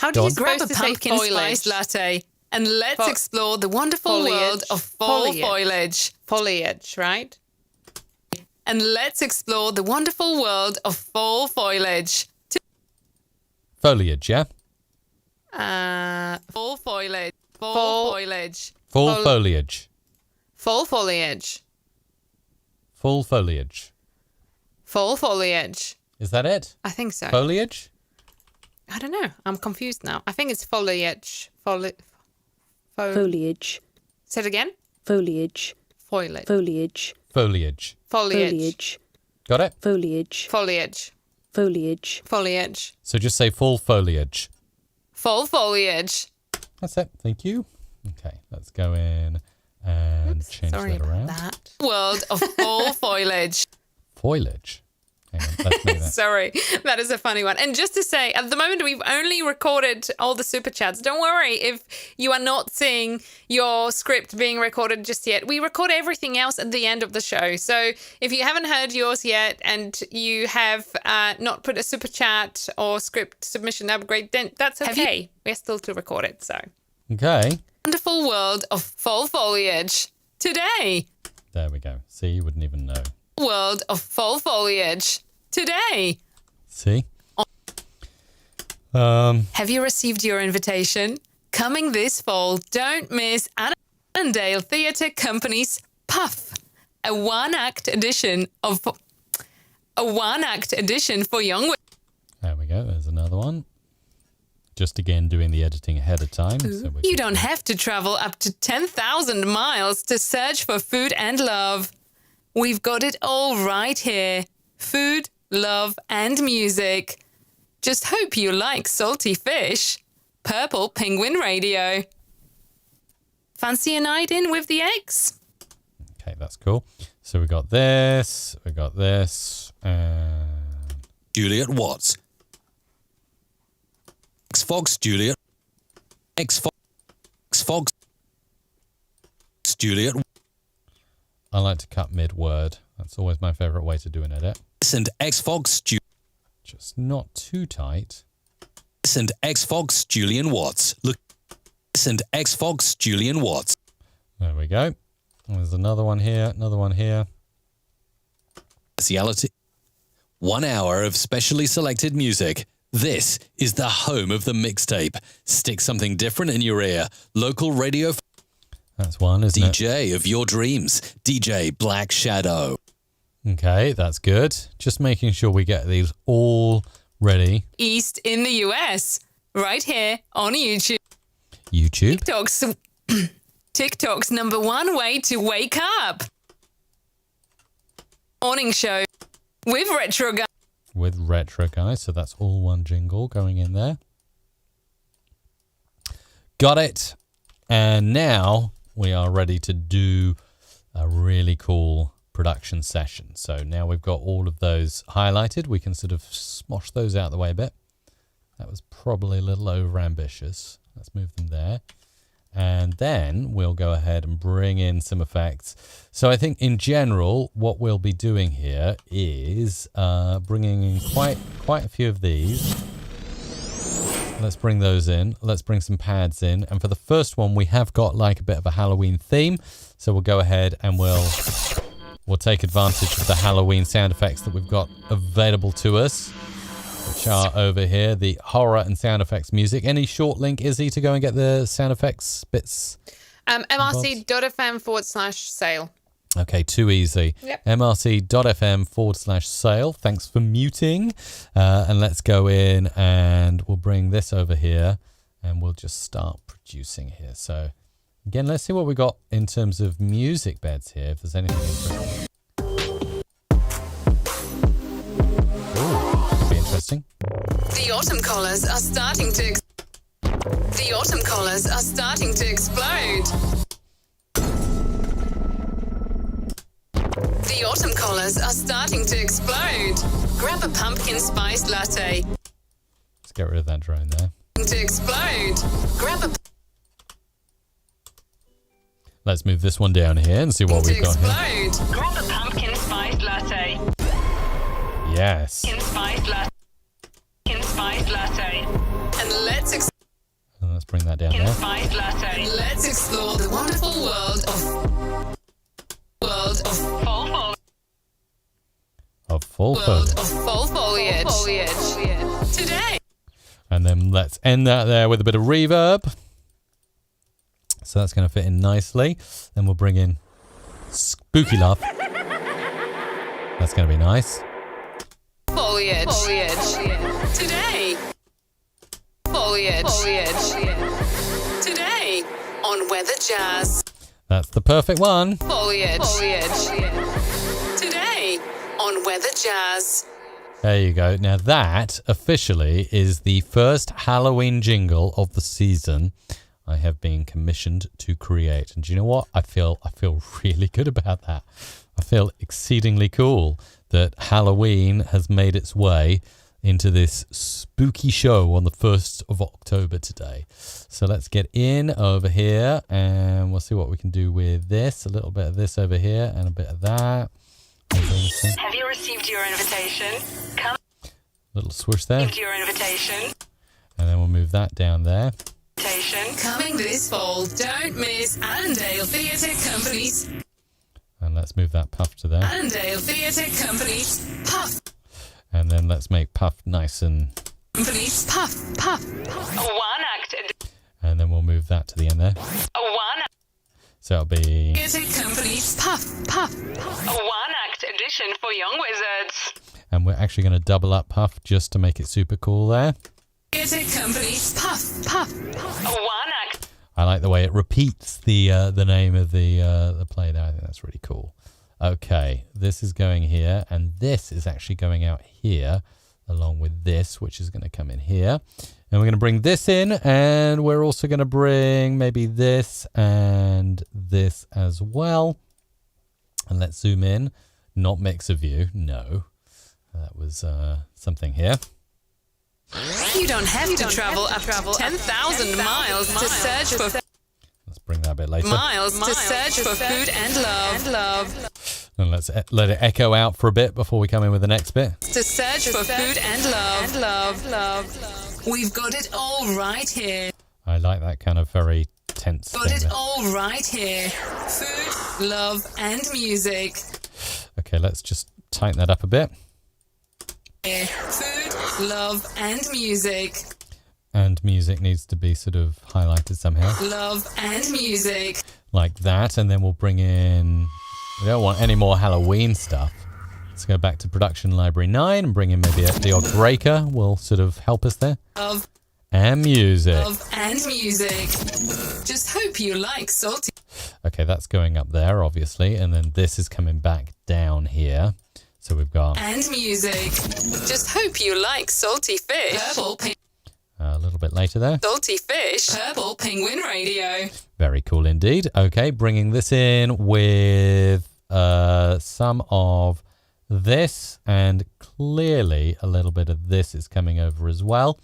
do you grab a pumpkin spice latte? And let's explore the wonderful world of fall foliage. Foliage, right? And let's explore the wonderful world of fall foliage. Foliage, yeah? Fall foliage. Fall foliage. Fall foliage. Fall foliage. Full foliage. Fall foliage. Is that it? I think so. Foliage? I don't know. I'm confused now. I think it's foliage. Foliage. Say it again. Foliage. Foliage. Foliage. Foliage. Foliage. Got it? Foliage. Foliage. Foliage. Foliage. So just say full foliage. Fall foliage. That's it. Thank you. Okay, let's go in and change that around. World of fall foliage. Foliage. Hang on, let's make that. Sorry, that is a funny one. And just to say, at the moment, we've only recorded all the super chats. Don't worry if you are not seeing your script being recorded just yet. We record everything else at the end of the show. So if you haven't heard yours yet and you have not put a super chat or script submission upgrade, then that's okay. We're still to record it, so. Okay. Wonderful world of fall foliage today. There we go. See, you wouldn't even know. World of fall foliage today. See? Have you received your invitation? Coming this fall, don't miss Annandale Theatre Company's Puff, a one-act edition for young women. There we go. There's another one. Just again doing the editing ahead of time. So you don't have to travel up to 10,000 miles to search for food and love. We've got it all right here. Food, love, and music. Just hope you like salty fish. Purple Penguin Radio. Fancy a night in with the X? Okay, that's cool. So we got this, and Juliet Watts. X-Fox Juliet. X-Fox Juliet. I like to cut mid-word. That's always my favourite way to do an edit. Listen to X-Fox Just not too tight. Listen to X-Fox Julian Watts. Listen to X-Fox Julian Watts. There we go. There's another one here, Speciality. 1 hour of specially selected music. This is the home of the mixtape. Stick something different in your ear. Local radio. That's one, isn't it? DJ of your dreams. DJ Black Shadow. Okay, that's good. Just making sure we get these all ready. East in the US, right here on YouTube. YouTube. TikTok's number one way to wake up. Morning show with Retro Guy. With Retro Guy. So that's all one jingle going in there. Got it. And now we are ready to do a really cool production session. So now we've got all of those highlighted. We can sort of smosh those out of the way a bit. That was probably a little over ambitious. Let's move them there. And then we'll go ahead and bring in some effects. So I think in general, what we'll be doing here is bringing in quite a few of these. Let's bring those in. Let's bring some pads in. And for the first one, we have got like a bit of a Halloween theme. So we'll go ahead and we'll take advantage of the Halloween sound effects that we've got available to us, which are over here, the horror and sound effects music. Any short link, Izzy, to go and get the sound effects bits? mrc.fm/sale. Okay, too easy. Yep. mrc.fm/sale. Thanks for muting. And let's go in and we'll bring this over here and we'll just start producing here. So again, let's see what we got in terms of music beds here, if there's anything interesting. Ooh, could be interesting. The autumn colours are starting to explode. The autumn colours are starting to explode. Grab a pumpkin spice latte. Let's get rid of that drone there. To explode. Let's move this one down here and see what we've got here. Grab a pumpkin spice latte. Yes. Pumpkin spice latte. And let's bring that down there. spice latte. Let's explore the wonderful world of fall foliage. Today. And then let's end that there with a bit of reverb. So that's going to fit in nicely. Then we'll bring in spooky love. That's going to be nice. Foliage. Today. Foliage. Today on Weather Jazz. That's the perfect one. Foliage. Today on Weather Jazz. There you go. Now that officially is the first Halloween jingle of the season I have been commissioned to create. And do you know what? I feel really good about that. I feel exceedingly cool that Halloween has made its way into this spooky show on the 1st of October today. So let's get in over here and we'll see what we can do with this. A little bit of this over here and a bit of that. Have you received your invitation? Come. Little swoosh there. Your invitation. And then we'll move that down there. Coming this fall, don't miss Allendale Theatre Company's. And let's move that puff to there. Allendale Theatre Company's Puff. And then let's make puff nice and... Company's Puff. One act. And then we'll move that to the end there. One act. So it'll be... Theatre Company's Puff. One act edition for young wizards. And we're actually going to double up puff just to make it super cool there. Theatre Company's Puff. One act. I like the way it repeats the name of the play there. I think that's really cool. Okay, this is going here, and this is actually going out here, along with this, which is going to come in here. And we're going to bring this in, and we're also going to bring maybe this and this as well. And let's zoom in. Not mixer view, no. That was something here. You don't have to travel up to 10,000 miles to search for... Let's bring that a bit later. Miles to search for food and love. And let's let it echo out for a bit before we come in with the next bit. To search for food and love. We've got it all right here. I like that kind of very tense Got thing it there. all right here. Food, love, and music. Okay, let's just tighten that up a bit. Food, love, and music. And music needs to be sort of highlighted somehow. Love and music. Like that. And then we'll bring in... We don't want any more Halloween stuff. Let's go back to Production Library 9 and bring in maybe the odd breaker will sort of help us there. Love. and music. And music. Just hope you like salty. Okay, that's going up there, obviously. And then this is coming back down here. So we've got... And music. Just hope you like salty fish. Purple a little bit later there. salty fish. Purple penguin radio. Very cool indeed. Okay, bringing this in with some of this, and clearly a little bit of this is coming over as well.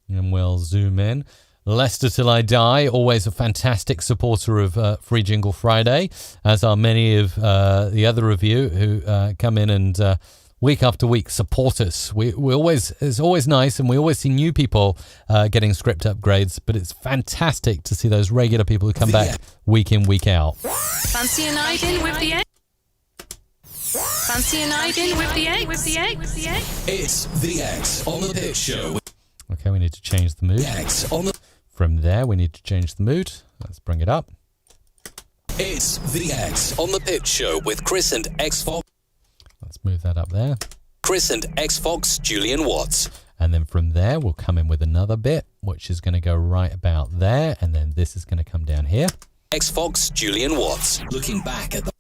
And we'll zoom in. Leicester Till I Die, always a fantastic supporter of Free Jingle Friday, as are many of the other of you who come in and week after week support us. We always, it's always nice, and we always see new people getting script upgrades, but it's fantastic to see those regular people who come back week in, week out. Fancy a night in with the egg? Fancy a night in with the egg? With the egg? With the egg? It's the X on the Pitch Show. Okay, we need to change the mood. X on the... From there, we need to change the mood. Let's bring it up. It's the X on the Pitch Show with Chris and X-Fox. Let's move that up there. Chris and X-Fox, Julian Watts. And then from there, we'll come in with another bit, which is going to go right about there. And then this is going to come down here. X-Fox, Julian Watts. Looking back at the...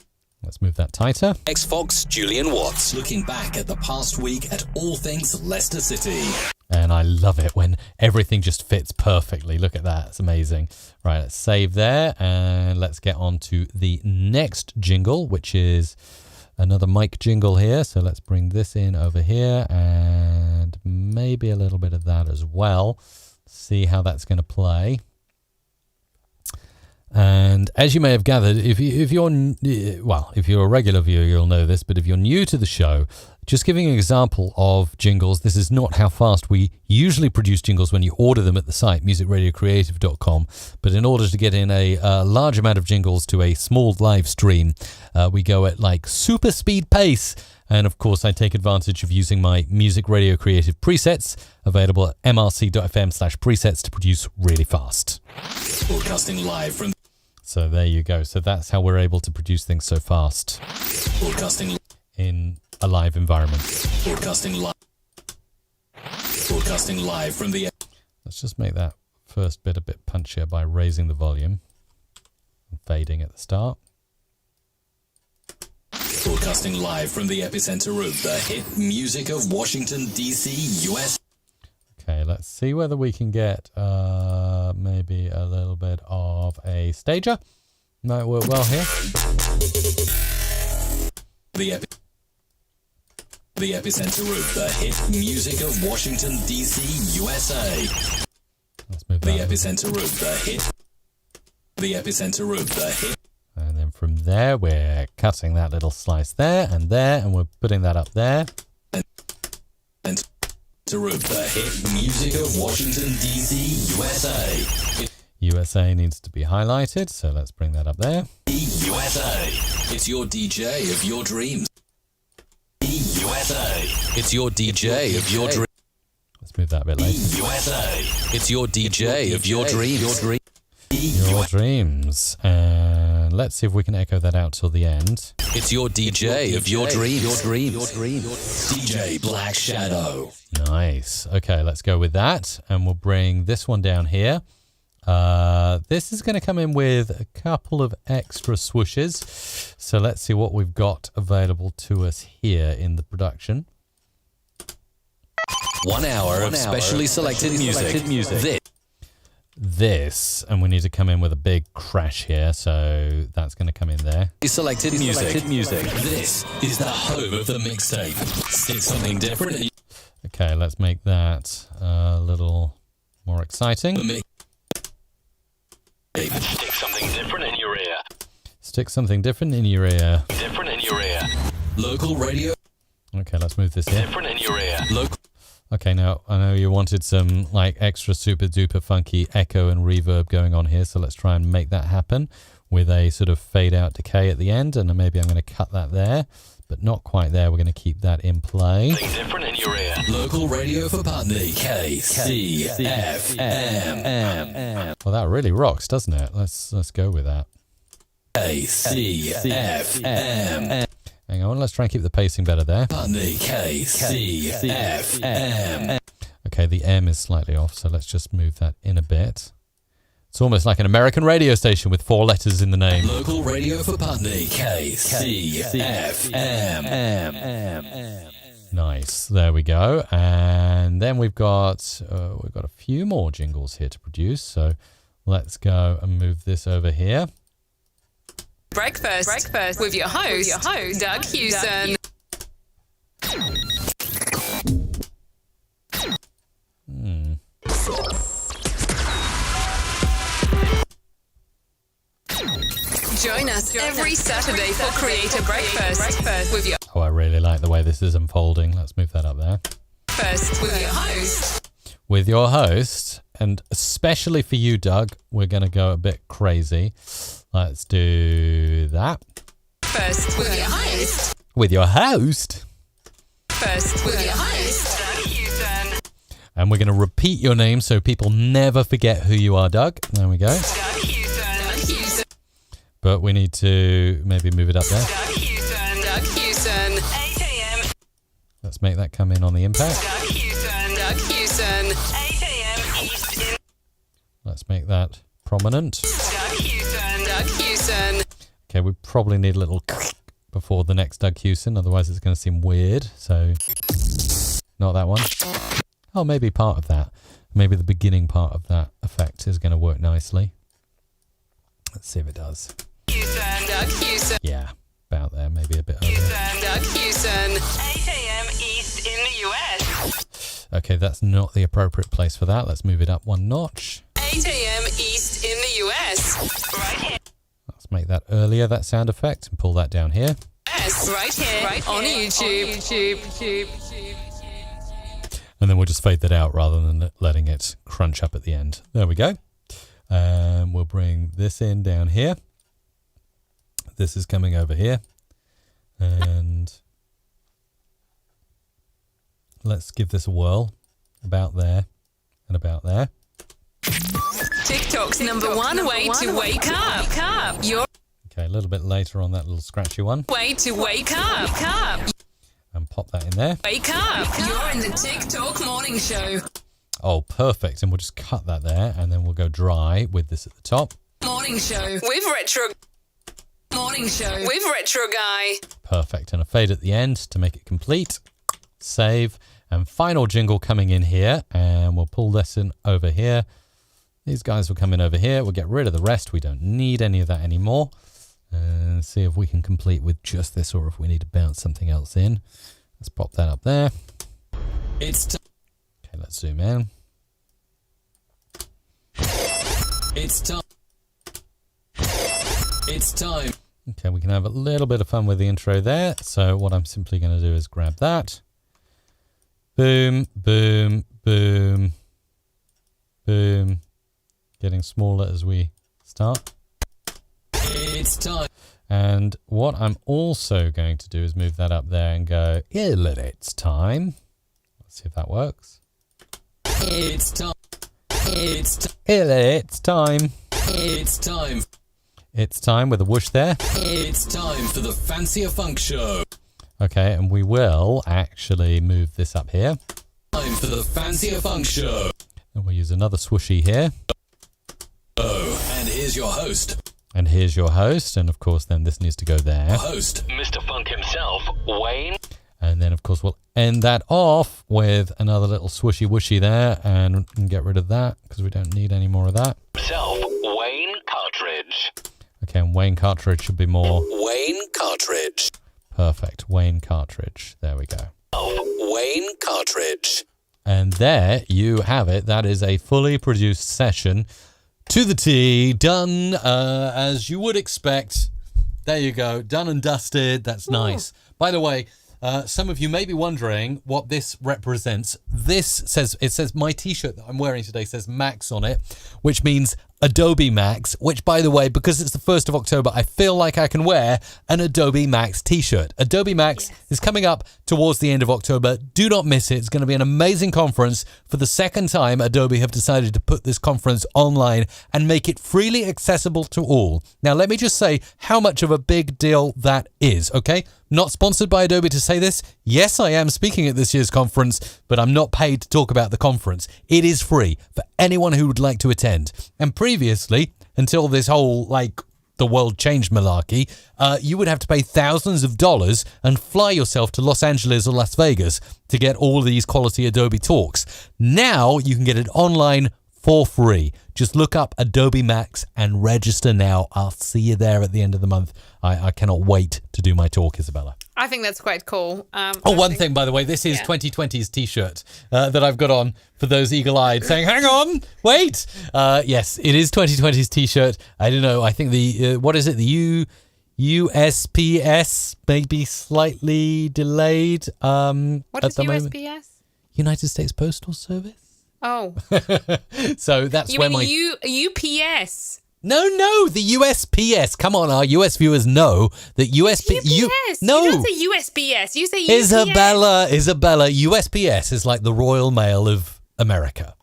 Let's move that tighter. X-Fox, Julian Watts. Looking back at the past week at all things Leicester City. And I love it when everything just fits perfectly. Look at that. It's amazing. Right, let's save there. And let's get on to the next jingle, which is another mic jingle here. So let's bring this in over here and maybe a little bit of that as well. See how that's going to play. And as you may have gathered, if you're a regular viewer, you'll know this, but if you're new to the show, just giving an example of jingles, this is not how fast we usually produce jingles when you order them at the site, musicradiocreative.com. But in order to get in a large amount of jingles to a small live stream, we go at like super speed pace. And of course, I take advantage of using my Music Radio Creative presets, available at mrc.fm/presets to produce really fast. Broadcasting live from... So there you go. So that's how we're able to produce things so fast Broadcasting in a live environment. Broadcasting live. Broadcasting live from the... Let's just make that first bit a bit punchier by raising the volume and fading at the start. Broadcasting live from the epicenter of the hit music of Washington, D.C., U.S. Okay, let's see whether we can get maybe a little bit of a stager. Might work well here. The epicenter of the hit music of Washington, D.C., USA. Let's move that. The epicenter of the hit. The epicenter of the hit. And then from there, we're cutting that little slice there, and we're putting that up there. And to the hit music of Washington, D.C., USA. USA needs to be highlighted, so let's bring that up there. USA. It's your DJ of your dreams. USA. It's your DJ of your dreams. Let's move that a bit later. USA. It's your DJ of your dreams. Your dreams. And let's see if we can echo that out till the end. It's your DJ of your dreams. DJ Black Shadow. Nice. Okay, let's go with that. And we'll bring this one down here. This is going to come in with a couple of extra swooshes. So let's see what we've got available to us here in the production. 1 hour of specially selected music. This, and we need to come in with a big crash here, so that's going to come in there. Selected music. This is the home of the mixtape. Stick something different. Okay, let's make that a little more exciting. Stick something different in your ear. Stick something different in your ear. Different in your ear. Local radio. Okay, let's move this here. Different in your ear. Local. Okay, now I know you wanted some like extra super duper funky echo and reverb going on here, so let's try and make that happen with a sort of fade out decay at the end, and maybe I'm going to cut that there, but not quite there. We're going to keep that in play. Different in your ear. Local radio for Putney. KCFM. Well, that really rocks, doesn't it? Let's go with that. KCFM. Hang on, let's try and keep the pacing better there. Putney, KCFM. Okay, Okay, the M is slightly off, so let's just move that in a bit. It's almost like an American radio station with 4 letters in the name. Local radio for Putney. KCFM. Nice. There we go. And then we've got a few more jingles here to produce. So let's go and move this over here. Breakfast with your host, Doug Hewson. Join us every Saturday for Creator Breakfast with your Oh, I really like the way this is unfolding. Let's move that up there. with your host. And especially for you, Doug, we're going to go a bit crazy. Let's do that. With your host. With your host. With your host, Doug Hewson. And we're going to repeat your name so people never forget who you are, Doug. There we go. Doug Hewson. But we need to maybe move it up there. Doug Hewson. 8 a.m. Let's make that come in on the impact. Doug Hewson. 8 a.m. East. Let's make that prominent. Doug Hewson. Okay, we probably need a little before the next Doug Hewson, otherwise it's going to seem weird. So, not that one. Oh, maybe part of that. Maybe the beginning part of that effect is going to work nicely. Let's see if it does. Doug Hewson. Yeah, about there, maybe a bit over. Doug Hewson. 8 a.m. East in the US. Okay, that's not the appropriate place for that. Let's move it up one notch. 8 a.m. East in the US. Right here. Let's make that earlier, that sound effect, and pull that down here. Yes, right here on YouTube. And then we'll just fade that out rather than letting it crunch up at the end. There we go. We'll bring this in down here. This is coming over here. And let's give this a whirl. About there and about there. TikTok's number one way to wake up. Your Okay, a little bit later on that little scratchy one. way to wake up. And pop that in there. Wake up. You're in the TikTok morning show. Oh, perfect. And we'll just cut that there. And then we'll go dry with this at the top. Morning show with Retro. Morning show with Retro Guy. Perfect. And a fade at the end to make it complete. Save. And final jingle coming in here. And we'll pull this in over here. These guys will come in over here. We'll get rid of the rest. We don't need any of that anymore. And see if we can complete with just this or if we need to bounce something else in. Let's pop that up there. It's Okay, let's zoom in. It's time. It's time. Okay, we can have a little bit of fun with the intro there. So what I'm simply going to do is grab that. Boom, boom, boom, boom. Getting smaller as we start. It's time. And what I'm also going to do is move that up there and go, it's time. Let's see if that works. It's time. It's time. It's time. It's time. It's time with a whoosh there. It's time for the Fancier Funk Show. Okay, and we will actually move this up here. Time for the Fancier Funk Show. And we'll use another swooshy here. Oh, and here's your host. And here's your host. And of course, then this needs to go there. Host, Mr. Funk himself, Wayne. And then, of course, we'll end that off with another little swooshy whooshy there. And get rid of that because we don't need any more of that. Himself, Wayne Cartridge. Okay, and Wayne Cartridge should be more. Wayne Cartridge. Perfect. Wayne Cartridge. There we go. Wayne Cartridge. And there you have it. That is a fully produced session to the T, done as you would expect. There you go, done and dusted. That's nice. By the way, some of you may be wondering what this represents. It says my t-shirt that I'm wearing today says Max on it, which means Adobe Max, which, by the way, because it's the 1st of October, I feel like I can wear an Adobe Max t-shirt. Adobe Max is coming up towards the end of October. Do not miss it. It's going to be an amazing conference. For the second time, Adobe have decided to put this conference online and make it freely accessible to all. Now, let me just say how much of a big deal that is, okay? not sponsored by Adobe to say this. Yes, I am speaking at this year's conference, but I'm not paid to talk about the conference. It is free for anyone who would like to attend. And previously, until this whole, the world changed malarkey, you would have to pay thousands of dollars and fly yourself to Los Angeles or Las Vegas to get all these quality Adobe talks. Now you can get it online for free. Just look up Adobe Max and register now. I'll see you there at the end of the month. I cannot wait to do my talk, Isabella. I think that's quite cool. One thing, by the way, this is 2020's T-shirt that I've got on for those eagle-eyed saying, hang on, wait. Yes, it is 2020's T-shirt. I don't know. I think the, what is it? The USPS may be slightly delayed What at is the moment. USPS? United States Postal Service. Oh. So that's where my... UPS. No, the USPS. Come on, our US viewers know that UPS. No. You don't say USPS. You say UPS. Isabella, USPS is like the Royal Mail of America.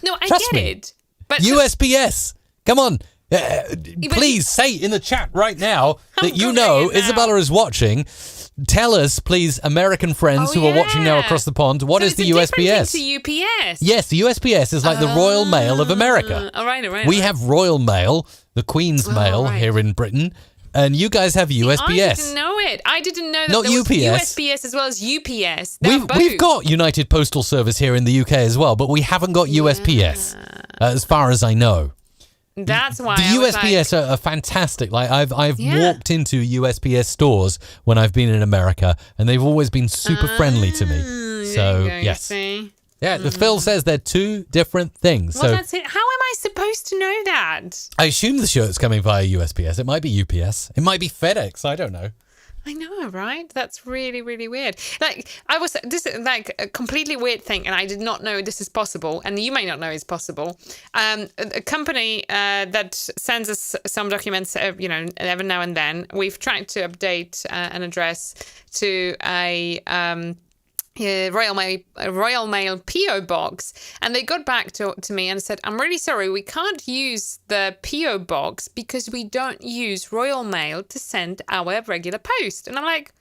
No, I Trust get me. it. But USPS. Come on. Please say in the chat right now that you know Isabella is watching. Tell us, please, American friends who are watching now across the pond, what is the USPS? It's a UPS. Yes, the USPS is like the Royal Mail of America. All right. We have Royal Mail, the Queen's Mail here in Britain, and you guys have USPS. I didn't know it. I didn't know that Not there was UPS. USPS as well as UPS. We've got United Postal Service here in the UK as well, but we haven't got USPS, as far as I know. That's why the USPS are fantastic. I've walked into USPS stores when I've been in America, and they've always been super friendly to me. So yes, yeah. The Phil says they're two different things. Well, so that's it. How am I supposed to know that? I assume the shirt's coming via USPS. It might be UPS. It might be FedEx. I don't know. I know, right? That's really, really weird. This is like a completely weird thing, and I did not know this is possible, and you may not know it's possible. A company that sends us some documents, every now and then. We've tried to update an address to a Royal Mail PO box, and they got back to me and said, I'm really sorry, we can't use the PO box because we don't use Royal Mail to send our regular post. And I'm like,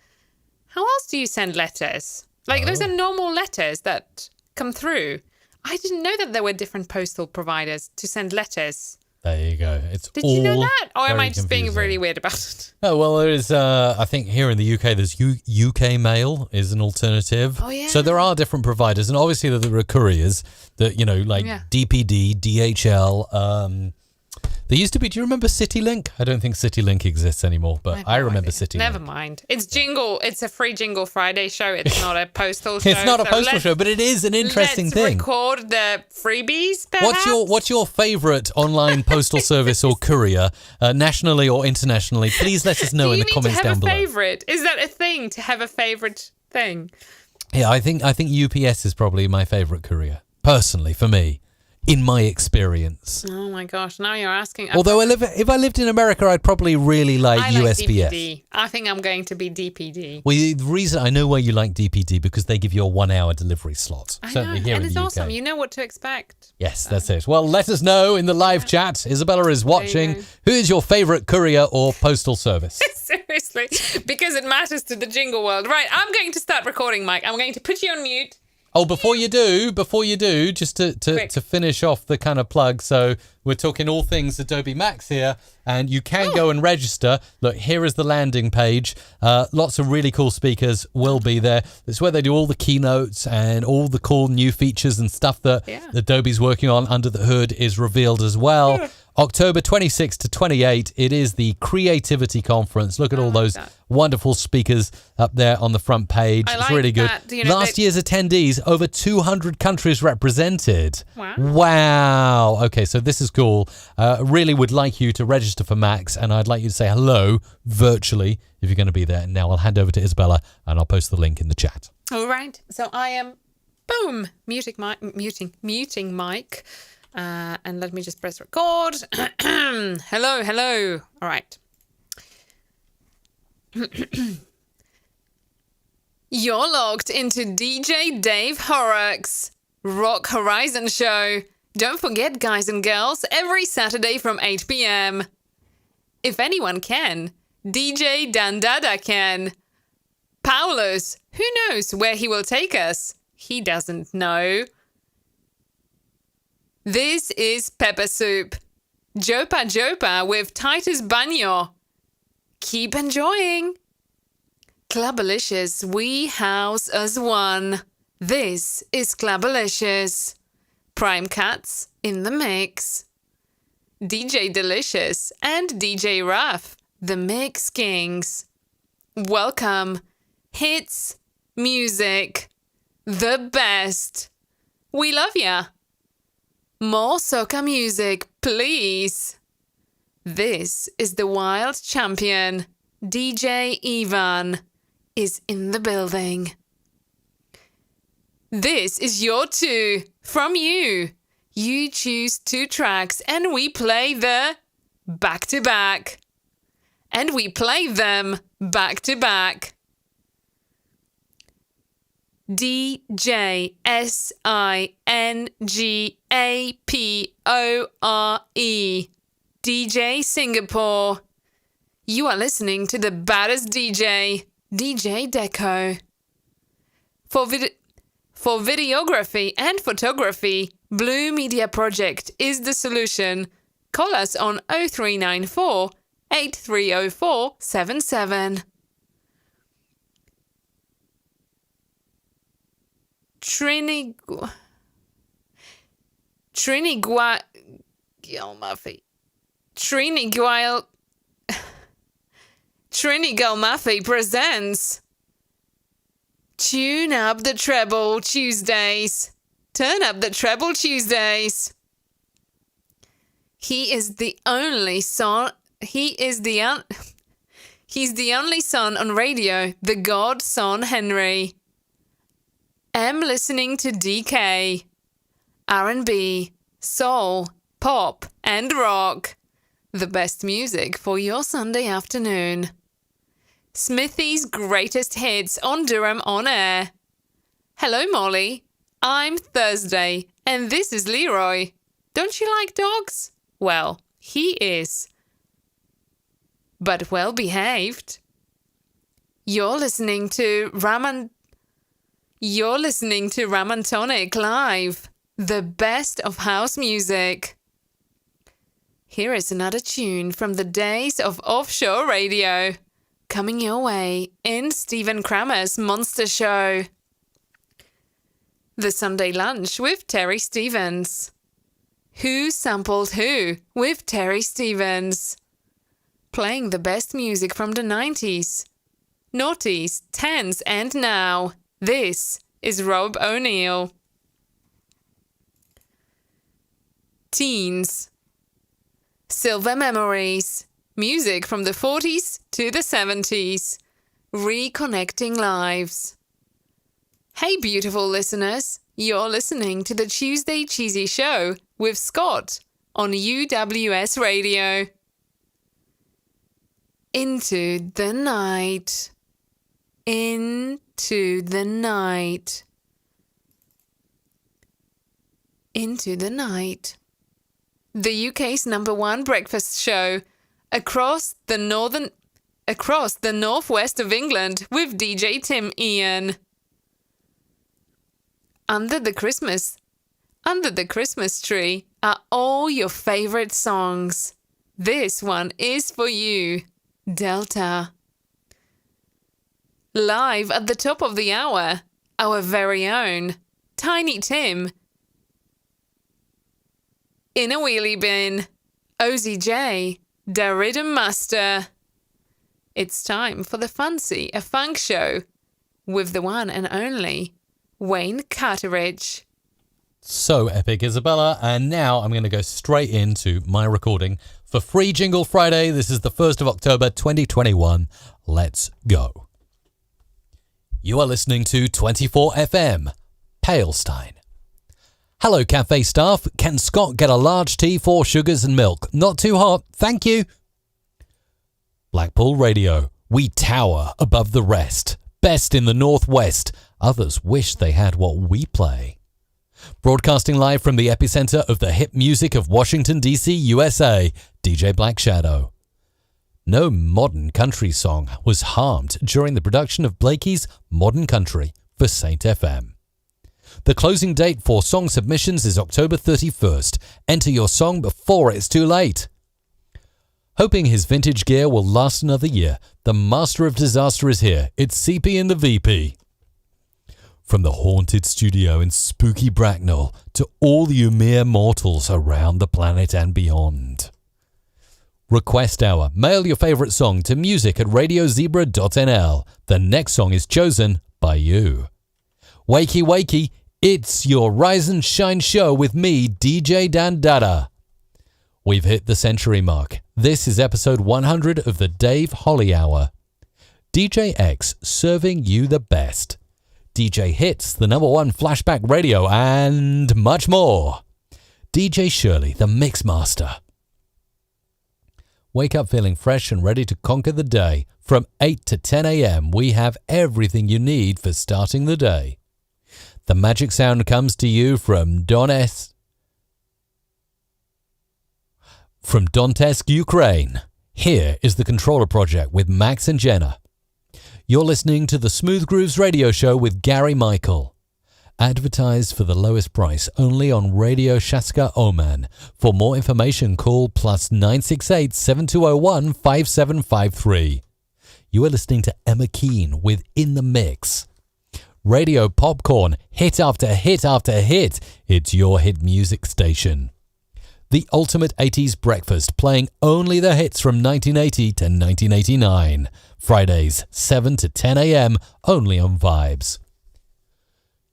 how else do you send letters? Those are normal letters that come through. I didn't know that there were different postal providers to send letters. There you go. Did you know that? Or am I just being really weird about it? Oh, well, there is, I think here in the UK, there's UK Mail is an alternative. Oh, yeah. So there are different providers. And obviously there are couriers that, DPD, DHL. There used to be, do you remember CityLink? I don't think CityLink exists anymore, but I remember CityLink. Never mind. It's Jingle. It's a free Jingle Friday show. It's not a postal show. It's not a postal show, but it is an interesting thing. Let's record the freebies, perhaps? What's your favourite online postal service or courier, nationally or internationally? Please let us know in the comments down below. Do you need to have a favourite? Is that a thing, to have a favourite thing? Yeah, I think UPS is probably my favourite courier, personally, for me. In my experience. Oh my gosh, now you're asking. Although if I lived in America, I'd probably really like USPS. DPD. I think I'm going to be DPD. Well, the reason I know why you like DPD because they give you a 1 hour delivery slot. I Certainly know, here and in it's the UK. awesome. You know what to expect. Yes, that's it. Well, let us know in the live chat. Isabella is watching. Who is your favourite courier or postal service? Seriously, because it matters to the Jingle world. Right, I'm going to start recording, Mike. I'm going to put you on mute. Oh, before you do, just to finish off the kind of plug. So we're talking all things Adobe Max here, and you can go and register. Look, here is the landing page. Lots of really cool speakers will be there. It's where they do all the keynotes and all the cool new features and stuff that Adobe's working on under the hood is revealed as well. October 26 to 28, it is the Creativity Conference. Look at all those wonderful speakers up there on the front page. It's really good. Last year's attendees, over 200 countries represented. Wow. Okay, so this is cool. Really would like you to register for Max, and I'd like you to say hello virtually if you're going to be there. Now I'll hand over to Isabella, and I'll post the link in the chat. All right. So I am, muting Mike. And let me just press record. Hello. All right. You're logged into DJ Dave Horrocks' Rock Horizon show. Don't forget, guys and girls, every Saturday from 8 p.m. If anyone can, DJ Dandada can. Paulus. Who knows where he will take us? He doesn't know. This is Pepper Soup. Jopa Jopa with Titus Banyo. Keep enjoying. Clubbalicious, we house as one. This is Clubbalicious. Prime Cats in the mix. DJ Delicious and DJ Ruff, the Mix Kings. Welcome. Hits, music, the best. We love ya. More soca music, please. This is the Wild Champion. DJ Ivan is in the building. This is your two from you. You choose 2 tracks and we play the back-to-back. And we play them back-to-back. DJ SINGAPORE. DJ Singapore. You are listening to the baddest DJ, DJ Deco. For videography and photography, Blue Media Project is the solution. Call us on 0394 830477. Trinigal Muffy presents Tune Up the Treble Tuesdays. Turn up the treble Tuesdays. He's the only son on radio, the godson Henry. I'm listening to DK, R&B, soul, pop, and rock. The best music for your Sunday afternoon. Smithy's greatest hits on Durham On Air. Hello, Molly. I'm Thursday, and this is Leroy. Don't you like dogs? Well, he is. But well behaved. You're listening to Ramantonic Live, the best of house music. Here is another tune from the days of offshore radio, coming your way in Stephen Kramer's Monster Show. The Sunday Lunch with Terry Stevens. Who Sampled Who with Terry Stevens. Playing the best music from the 90s, noughties, 10s, and now. This is Rob O'Neill. Teens. Silver Memories. Music from the 40s to the 70s. Reconnecting lives. Hey, beautiful listeners. You're listening to the Tuesday Cheesy Show with Scott on UWS Radio. Into the night. Into the night. Into the night. The UK's #1 breakfast show across the northwest of England with DJ Tim Ian. Under the Christmas tree are all your favorite songs. This one is for you, Delta. Live at the top of the hour, our very own Tiny Tim in a wheelie bin, OZJ, the Rhythm Master. It's time for the Fancy a Funk Show with the one and only Wayne Carteridge. So epic, Isabella. And now I'm going to go straight into my recording for Free Jingle Friday. This is the 1st of October 2021. Let's go. You are listening to 24 FM, Palestine. Hello, cafe staff. Can Scott get a large tea, 4 sugars and milk? Not too hot, thank you. Blackpool Radio. We tower above the rest. Best in the Northwest. Others wish they had what we play. Broadcasting live from the epicenter of the hip music of Washington, D.C., USA, DJ Black Shadow. No modern country song was harmed during the production of Blakey's Modern Country for Saint FM. The closing date for song submissions is October 31st. Enter your song before it's too late. Hoping his vintage gear will last another year, the master of disaster is here. It's CP and the VP. From the haunted studio in spooky Bracknell to all you mere mortals around the planet and beyond. Request Hour. Mail your favourite song to music@radiozebra.nl. The next song is chosen by you. Wakey wakey, it's your Rise and Shine show with me, DJ Dan Dada. We've hit the century mark. This is episode 100 of the Dave Holly Hour. DJ X serving you the best. DJ Hits, the #1 flashback radio, and much more. DJ Shirley, the Mixmaster. Wake up feeling fresh and ready to conquer the day. From 8 to 10 a.m., we have everything you need for starting the day. The magic sound comes to you from Donetsk, Ukraine. Here is the Controller Project with Max and Jenna. You're listening to the Smooth Grooves radio show with Gary Michael. Advertised for the lowest price only on Radio Shaska Oman. For more information, call +968 7201 5753. You are listening to Emma Keane with In the Mix. Radio Popcorn, hit after hit after hit. It's your hit music station. The ultimate 80s breakfast, playing only the hits from 1980 to 1989. Fridays, 7 to 10 a.m., only on Vibes.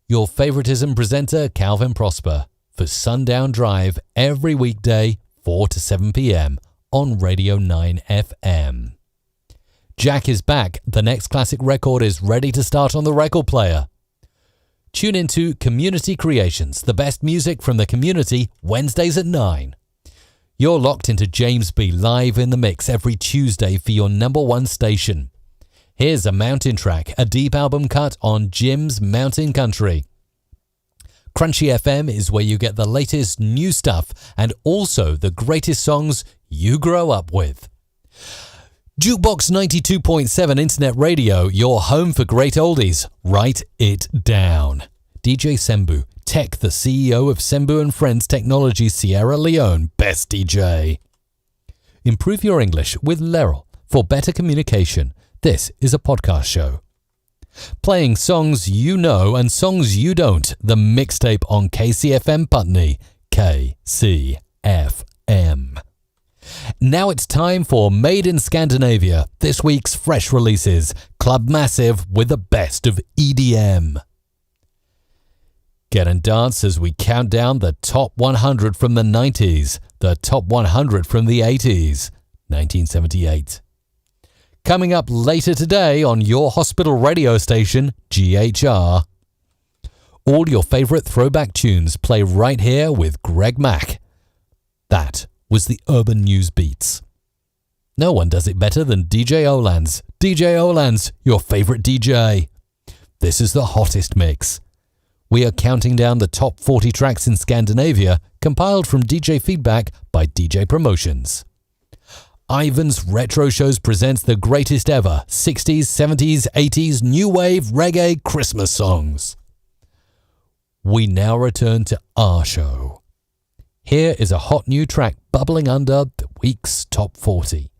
Your favoritism presenter, Calvin Prosper, for Sundown Drive every weekday, 4 to 7 p.m. on Radio 9 FM. Jack is back. The next classic record is ready to start on the record player. Tune into Community Creations, the best music from the community, Wednesdays at 9. You're locked into James B. live in the mix every Tuesday for your #1 station. Here's a mountain track, a deep album cut on Jim's Mountain Country. Crunchy FM is where you get the latest new stuff and also the greatest songs you grow up with. Jukebox 92.7 Internet Radio, your home for great oldies. Write it down. DJ Sembu, Tech, the CEO of Sembu and Friends Technology Sierra Leone, best DJ. Improve your English with Leril for better communication. This is a podcast show. Playing songs you know and songs you don't. The mixtape on KCFM Putney. KCFM. Now it's time for Made in Scandinavia. This week's fresh releases. Club Massive with the best of EDM. Get and dance as we count down the top 100 from the 90s, the top 100 from the 80s, 1978. Coming up later today on your hospital radio station, GHR. All your favorite throwback tunes play right here with Greg Mack. That was the Urban News Beats. No one does it better than DJ Olands. DJ Olands, your favorite DJ. This is the hottest mix. We are counting down the top 40 tracks in Scandinavia, compiled from DJ feedback by DJ Promotions. Ivan's Retro Shows presents the greatest ever 60s, 70s, 80s, new wave, reggae, Christmas songs. We now return to our show. Here is a hot new track bubbling under the week's top 40.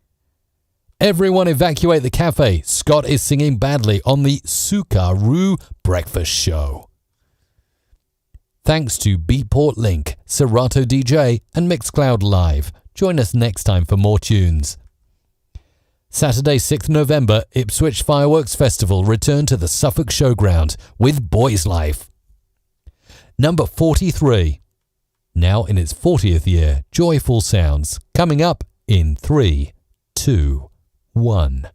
Everyone evacuate the cafe. Scott is singing badly on the Sukaru Breakfast Show. Thanks to Beatport Link, Serato DJ and Mixcloud Live. Join us next time for more tunes. Saturday 6th November, Ipswich Fireworks Festival return to the Suffolk Showground with Boys Life. Number 43. Now in its 40th year, Joyful Sounds, coming up in 3, 2, 1.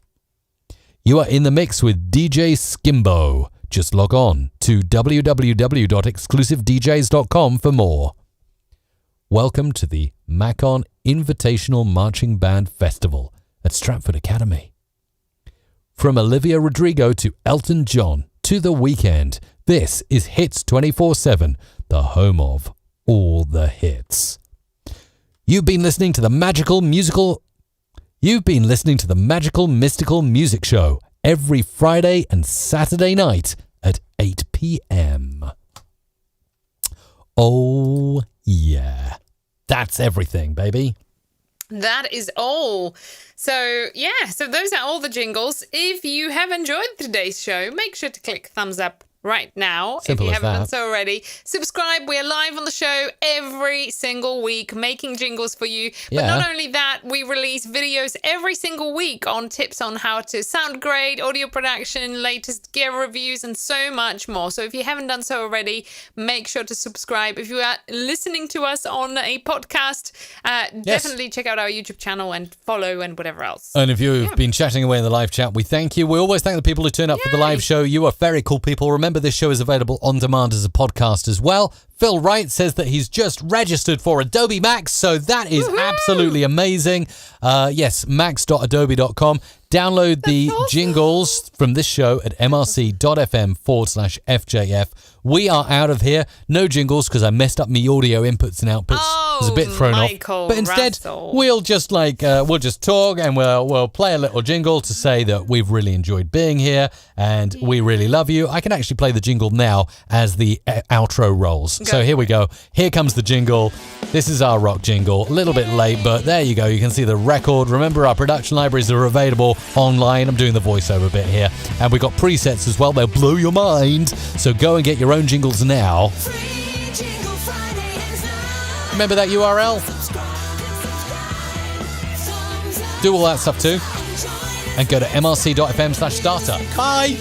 You are in the mix with DJ Skimbo. Just log on to www.exclusivedjs.com for more. Welcome to the Macon Invitational Marching Band Festival at Stratford Academy. From Olivia Rodrigo to Elton John to The Weeknd, this is Hits 24/7, the home of all the hits. You've been listening to the magical musical... You've been listening to the Magical Mystical Music Show every Friday and Saturday night at 8 p.m. Oh, yeah. That's everything, baby. That is all. So those are all the jingles. If you have enjoyed today's show, make sure to click thumbs up right now. Simple if you as haven't that. done so already. Subscribe. We're live on the show every single week, making jingles for you. But Yeah. not only that, we release videos every single week on tips on how to sound great, audio production, latest gear reviews, and so much more. So if you haven't done so already, make sure to subscribe. If you are listening to us on a podcast, definitely check out our YouTube channel and follow and whatever else. And if you've been chatting away in the live chat, we thank you. We always thank the people who turn up for the live show. You are very cool people. Remember, this show is available on demand as a podcast as well. Phil Wright says that he's just registered for Adobe Max, so that is absolutely amazing. Yes, max.adobe.com. Download the jingles from this show at mrc.fm/FJF. We are out of here. No jingles because I messed up my audio inputs and outputs. I was a bit thrown off. But instead, we'll just we'll just talk and we'll play a little jingle to say that we've really enjoyed being here and we really love you. I can actually play the jingle now as the outro rolls. So here we go. Here comes the jingle. This is our rock jingle. A little bit late, but there you go. You can see the record. Remember, our production libraries are available online. I'm doing the voiceover bit here. And we've got presets as well. They'll blow your mind. So go and get your own jingles now. Remember that URL? Do all that stuff too. And go to mrc.fm/starter. Bye.